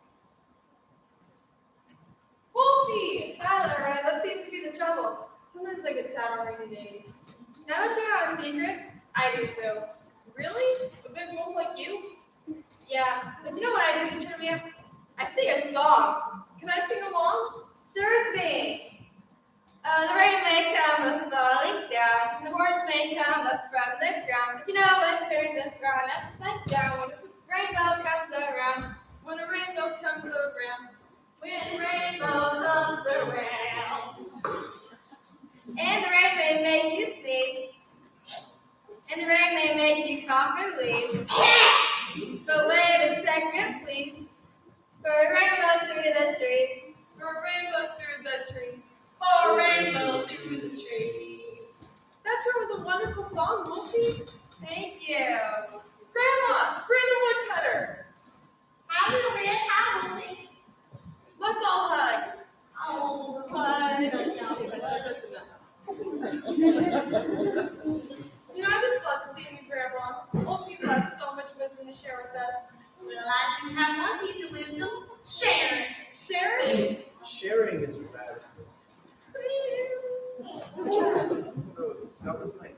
Wolfie! Sad, alright. That seems to be the trouble. Sometimes I get sad on rainy days. Now that you know a secret, I do too. Really? A big wolf like you? Yeah, but you know what I do to cheer me up? I sing a song. Can I sing along? Sure thing. The rain may come falling down, the horse may rainbow comes around. And the rain may make you sneeze. And the rain may make you cough and wheeze. But wait a second, please. For a rainbow through the trees. For a rainbow through the trees. For a rainbow through the trees. That sure was a wonderful song, Wolfie. Thank you. Grandma Woodcutter. Howdy, Red. Howdy. Let's all hug. Oh, I just love seeing you, Grandma. Old people have so much wisdom to share with us. well, I do have one piece of wisdom. Sharon. Sharon? Sharing is a bad thing. That was nice.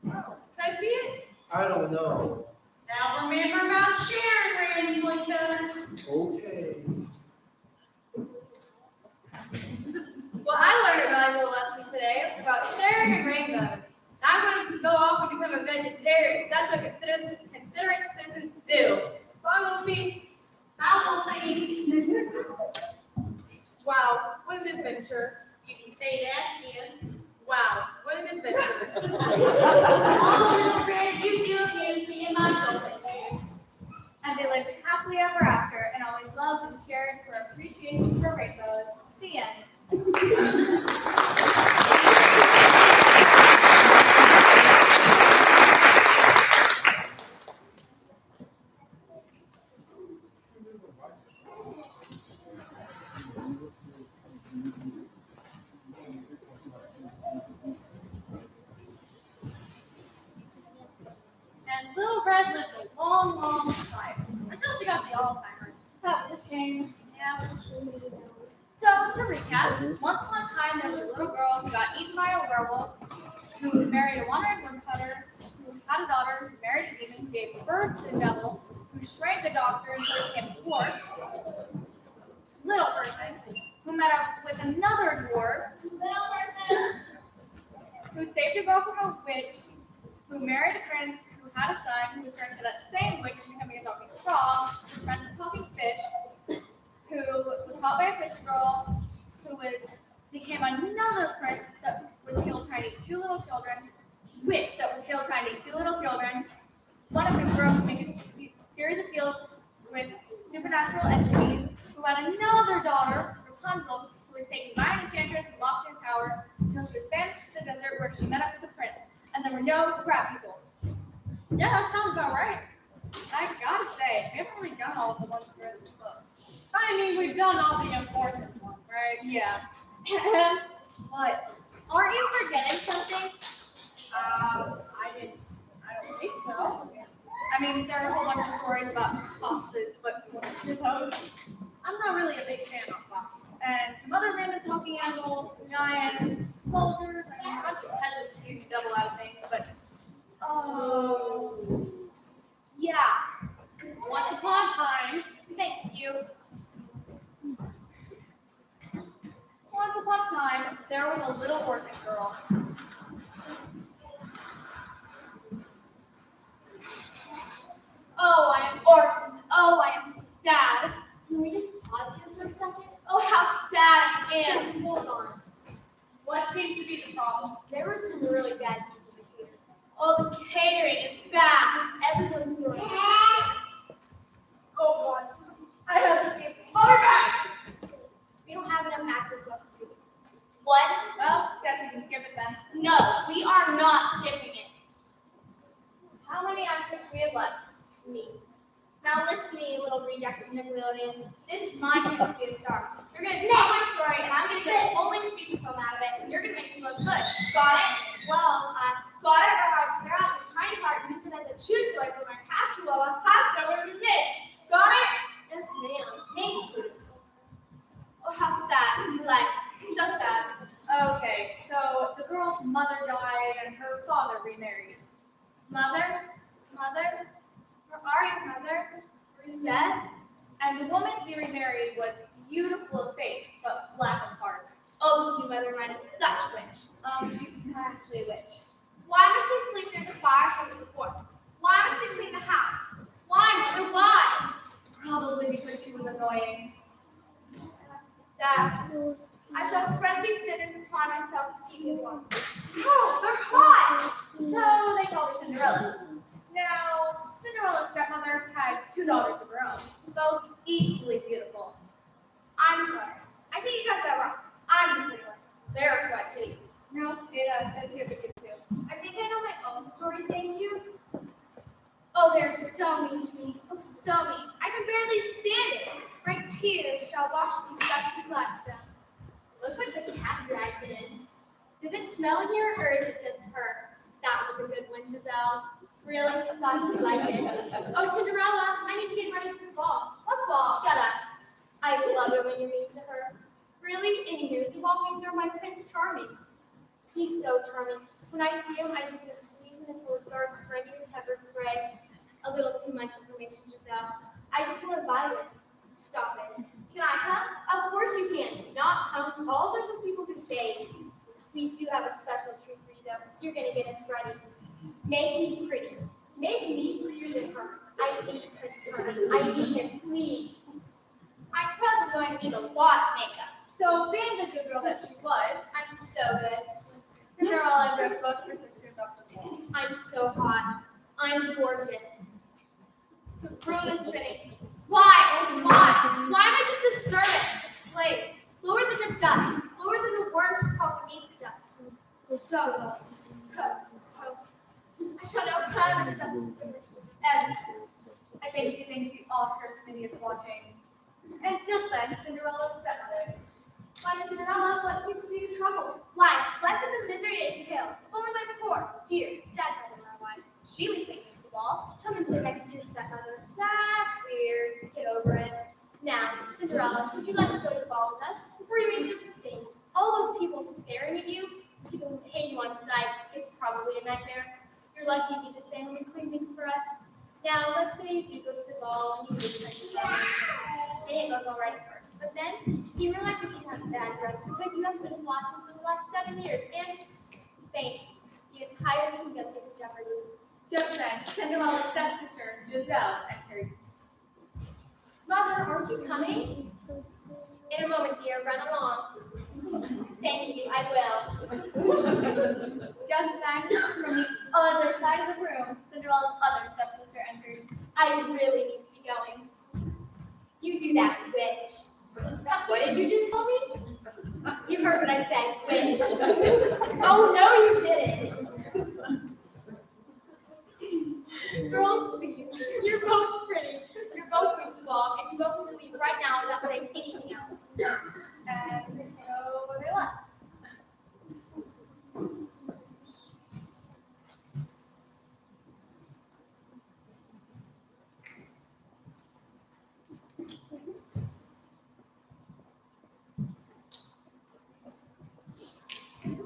Can I see it? I don't know. Now remember about Sharon, Randy Woodcutter. Okay. Well, I learned a valuable lesson today about sharing and rainbows. I'm going to go off and become a vegetarian because that's what considerate citizens do. Bye, Wolfie. Bye, Wolfie. Wow, what an adventure. You can say that again. Wow, what an adventure. Oh, little Red, you do amuse me in my golden days. And they lived happily ever after and always loved and shared for appreciation for rainbows. The end. And Little Red lived a long, long life until she got the Alzheimer's. That was a shame. Yeah, it was really So, to recap, once upon a time there was a little girl who got eaten by a werewolf, who married a wandering woodcutter, who had a daughter who married a demon, who gave birth to a devil, who shrank a doctor until he became a dwarf, little person, who met up with another dwarf, Little person. who saved a girl from a witch, who married a prince, who had a son, who was turned to that same witch, becoming a talking frog, whose friend was a talking fish, who was caught by a fish girl, who became another prince that was killed trying to eat two little children, witch that was killed trying to eat two little children, one of whom grew up to make a series of deals with supernatural entities, who had another daughter, Rapunzel, who was taken by an enchantress and locked in a tower until she was banished to the desert where she met up with the prince. And there were no crab people. Yeah, that sounds about right. I gotta say, we haven't really done all of the ones that are in this book. I mean, we've done all the important ones, right? Yeah. But aren't you forgetting something? I don't think so. I mean, there are a whole bunch of stories about foxes, but suppose. I'm not really a big fan of foxes. And some other random talking animals, giants, soldiers, and a bunch of peasants too, to double out of things. But Yeah. Once upon a time, Thank you. once upon a time, there was a little orphan girl. Oh, I am orphaned. Oh, I am sad. Can we just pause here for a second? Oh, how sad I am. Just hold on. what seems to be the problem? There were some really bad people here. Oh, the catering is bad. Everyone's throwing up. Oh, God. I have to see. I'll be back. We don't have enough actors left to do this. What? Well, guess we can skip it then. No, we are not skipping it. How many actors do we have left? Me. Now listen to me, little reject of Nickelodeon. This is my chance to be a star. You're gonna tell my story, and I'm gonna get a full-length feature film out of it, and you're gonna make me look good. Got it? Well, got it, or I'll tear out your tiny part and use it as a chew toy for my cat chihuahua pasta over the kids. Got it? Yes, ma'am. Thank you. Oh, how sad. Like, so sad. Okay, so the girl's mother died and her father remarried. Mother? Mother? Where are you, Mother? Are you dead? And the woman he remarried was beautiful of face, but black of heart. Oh, this new mother of mine is such a witch. She's not actually a witch. Why must I sleep near the fireplace before? Why must I clean the house? Why, Mother, why? Probably because she was annoying. that? I shall spread these scissors upon myself to keep me warm. Oh, they're hot! So they called her Cinderella. Now, Cinderella's stepmother had two daughters of her own, both equally beautiful. I'm sorry. I think you got that wrong. I'm the pretty one. They're quite hideous. No, it says here the good too. I think I know my own story, thank you. Oh, they're so mean to me. Oh, so mean. I can barely stand it. My tears shall wash these dusty flagstones. Looks like the cat dragged it in. Does it smell in here, or is it just her? That was a good one, Giselle. Really? I thought you liked it. Oh, Cinderella, I need to get ready for the ball. What ball? Shut up. I love it when you're mean to her. Really? And you the ball means you're my Prince Charming. He's so charming. When I see him, I just want to squeeze him until his dark striping pepper spray. A little too much information, Giselle. I just want to buy it. Stop it. Can I come? Of course you can. Not come. All those people can bathe. We do have a special treat for you, though. You're going to get us ready. Make me pretty. Make me prettier than her. I need Prince Charming. I need him, please. I suppose I'm going to need a lot of makeup. So, being the good girl that she was, I'm so good. Cinderella dressed both of her sisters up the ball. I'm so hot. I'm gorgeous. The room is spinning. Why? Oh my! Why am I just a servant, a slave, lower than the dust, lower than the worms who crawl beneath the dust? So low, so. I shall now cry myself to sleep. And I think she thinks the Oscar committee is watching. And just then, Cinderella's stepmother. Why, Cinderella, what seems to be the trouble? Why, life and the misery it entails. If only my poor, dear, dead mother were alive. She would take me to the ball. Come and sit next to your stepmother. That's weird. Get over it. Now, Cinderella, would you like to go to the ball with us? Before you make different things, all those people staring at you, people who pay you on sight, it's probably a nightmare. You're lucky you get to stand and clean things for us. Now, let's say you do go to the ball and you do Prince Charming, and it goes all right at first. But then, you realize you have a bad breath because you haven't been flossing for the last 7 years, and thanks. The entire kingdom is in jeopardy. Just then, Cinderella's stepsister, Giselle, entered. Mother, aren't you coming? In a moment, dear. Run along. Thank you, I will. Just then, from the other side of the room, Cinderella's other stepsister entered. I really need to be going. You do that, witch. What did you just call me? You heard what I said, witch. Oh, no, you didn't. Girls, please. You're both pretty. You're both going to the ball, and you both need to leave right now without saying anything else. And so they left.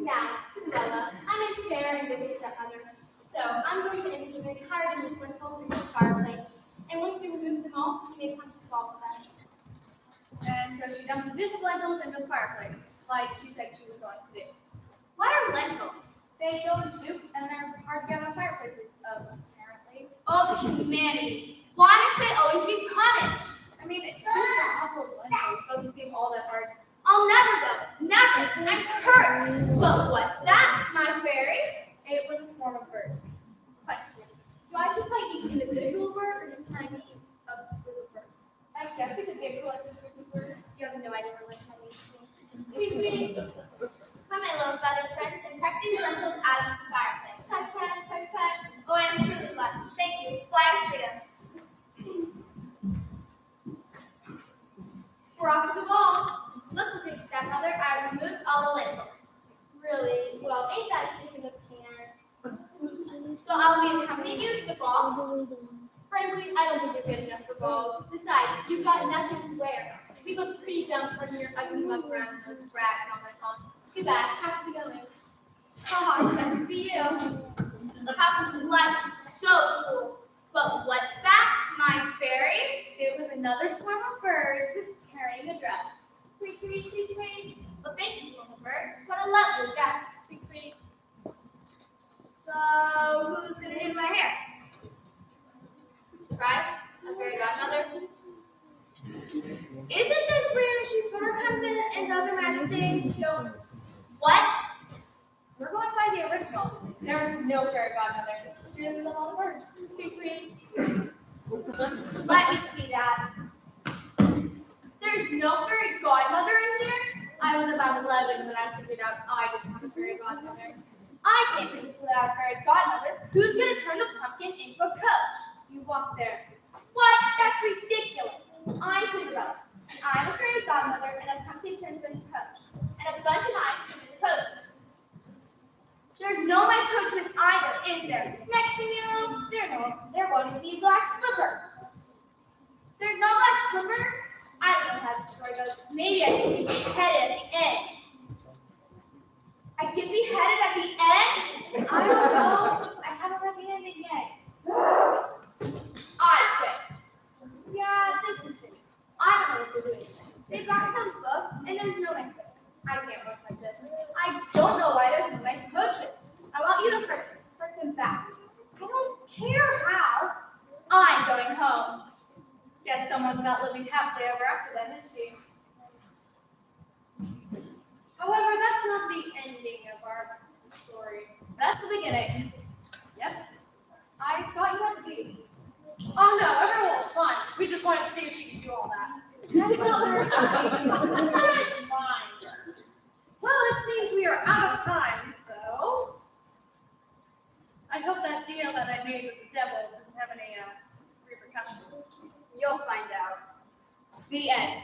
Now, Cinderella, I'm a fair and good stepmother. So I'm going to empty the entire dish of lentils into the fireplace. And once you remove them all, you may come to the ball with us. And so she dumped the dish of lentils into the fireplace, like she said she was going to do. What are lentils? They go in soup, and they're hard to get on fireplaces, apparently. Oh, humanity. Why must I always be punished? I mean, it's just a couple of lentils. Doesn't seem all that hard. I'll never go. Never. I'm cursed. But what's that, my fairy? It was a swarm of birds. Question. Do I have to play each individual bird, or just can I be a group of birds? I guess you could be a collective group of birds. You have no idea what I'm Tweet, tweet. Come, my little feathered friends, and peck these lentils out of the fireplace. Peck, peck, peck, peck. Oh, I am truly blessed. Thank you. Fly with freedom. We're off to the ball. Look, big stepmother, I removed all the lentils. Really? Well, ain't that a kick in the pants? So I'll be accompanying you to the ball. Frankly, I don't think you're good enough for balls. Besides, you've got nothing to wear. You look pretty dumb for your ugly mug around those rags on my arm. Too bad. Have to be going. Haha, sucks to be you. How clever. So cool. But what's that, my fairy? It was another swarm of birds carrying a dress. Tweet, tweet, tweet, tweet. Well, thank you, little birds. What a lovely dress. Tweet, tweet. So, who's gonna do my hair? Surprise, a fairy godmother. Isn't this where she sort of comes in and does her magic thing. What? We're going by the original. There is no fairy godmother. She just said all the words. Tweet, tweet. Let me see that. There's no fairy godmother in here? I was about 11 when I figured out I didn't have a fairy godmother. I can't do this without a fairy godmother. Who's going to turn the pumpkin into a coach? You walk there. What? That's ridiculous. I'm Cinderella. I'm a fairy godmother, and a pumpkin turns into a coach. And a bunch of mice turn into coachmen. There's no mice coachmen either, is there? Next thing you know, they're going to be a glass slipper. There's no glass slipper? I don't know how the story goes. Maybe I should be beheaded at the end. I get beheaded at the end? I don't know. I haven't read the ending yet. I quit. Yeah, this is silly. I don't know what they're doing. They've got some book, and there's no nice book. I can't work like this. I don't know why there's no nice coachman. I want you to hurt them back. I don't care how. I'm going home. Guess someone's not living happily ever after then, is she? However, that's not the ending of our story. That's the beginning. Yep. I thought you had to be. Oh no, everyone was fine. We just wanted to see if she could do all that. That's not very nice. It's fine. Well, it seems we are out of time, so I hope that deal that I made with the devil doesn't have any repercussions. You'll find out. The end.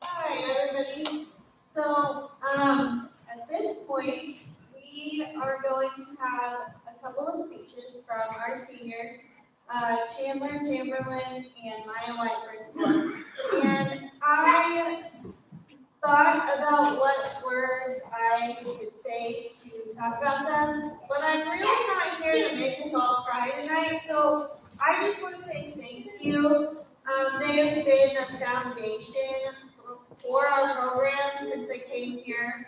Hi, everybody. So, at this point, we are going to have a couple of speeches from our seniors, Chandler Chamberlain and Maya Whitebridge. And I thought about what words I should say to talk about them, but I'm really not here to make us all cry tonight, so I just want to say thank you. They have been a foundation for our program since I came here,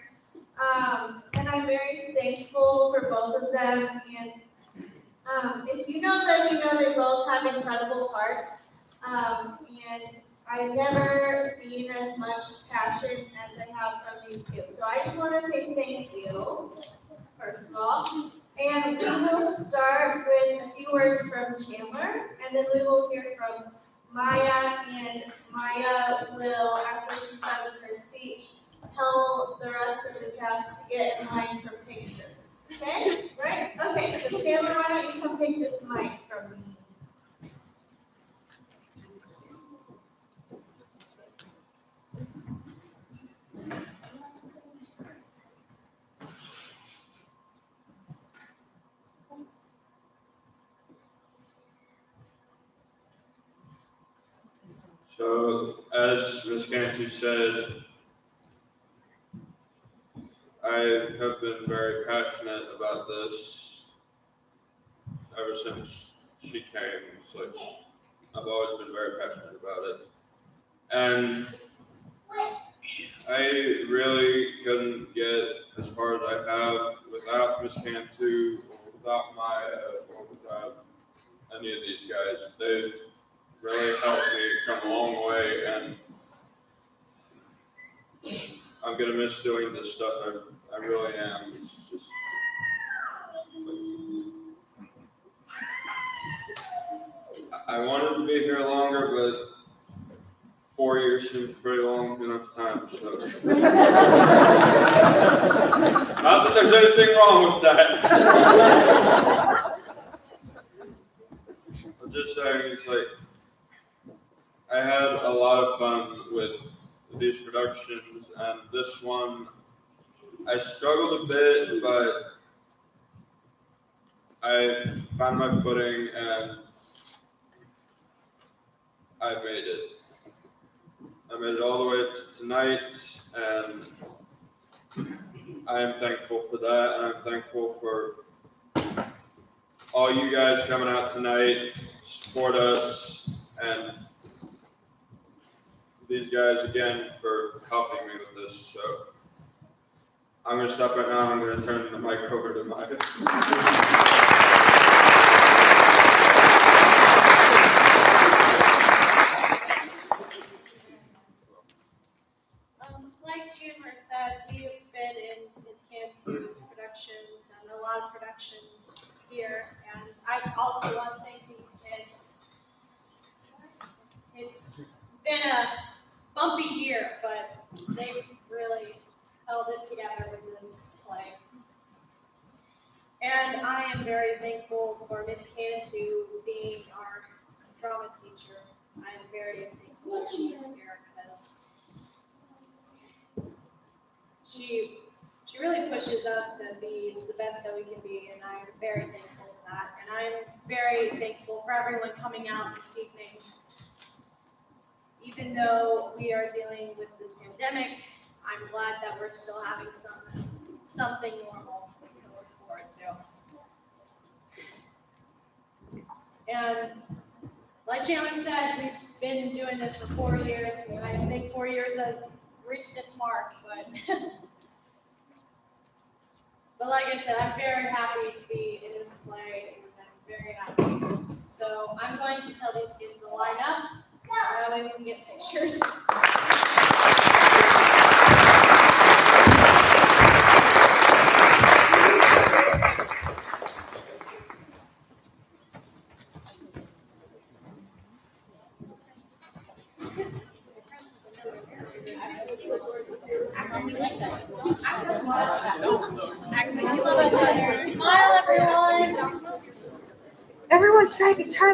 and I'm very thankful for both of them. And if you know them, you know they both have incredible hearts, and I've never seen as much passion as I have from these two. So I just want to say thank you, first of all. And we will start with a few words from Chandler, and then we will hear from Maya, and Maya will, after she's done with her speech, tell the rest of the cast to get in line for pictures. Okay? Right? Okay, so Chandler, why don't you come take this mic from me? So, as Ms. Cantu said, I have been very passionate about this ever since she came. So, I've always been very passionate about it. And I really couldn't get as far as I have without Miss Cantu, or without Maya, or without any of these guys. They've really helped me come a long way, and I'm gonna miss doing this stuff. I really am. It's just. I wanted to be here longer, but 4 years seems pretty long enough time. So, not that there's anything wrong with that. I'm just saying, it's like I had a lot of fun with these productions, and this one I struggled a bit, but I found my footing and I made it. I made it all the way to tonight, and I am thankful for that, and I'm thankful for all you guys coming out tonight to support us, and these guys again for helping me with this. So I'm going to stop right now. I'm going to turn the mic over to Maya. Like Chandler said, we've been in Ms. Cantu's productions and a lot of productions here, and I also want to thank these kids. It's been a bumpy year, but they've really held it together with this play. And I am very thankful for Ms. Cantu being our drama teacher. I am very thankful that she is here because she really pushes us to be the best that we can be, and I'm very thankful for that. And I'm very thankful for everyone coming out this evening. Even though we are dealing with this pandemic, I'm glad that we're still having something normal to look forward to. And like Chandler said, we've been doing this for 4 years, and I think 4 years has reached its mark, but like I said, I'm very happy to be in this play, and I'm very happy. So I'm going to tell these kids to line up, so that way we can get pictures. Smile, everyone. Everyone's trying to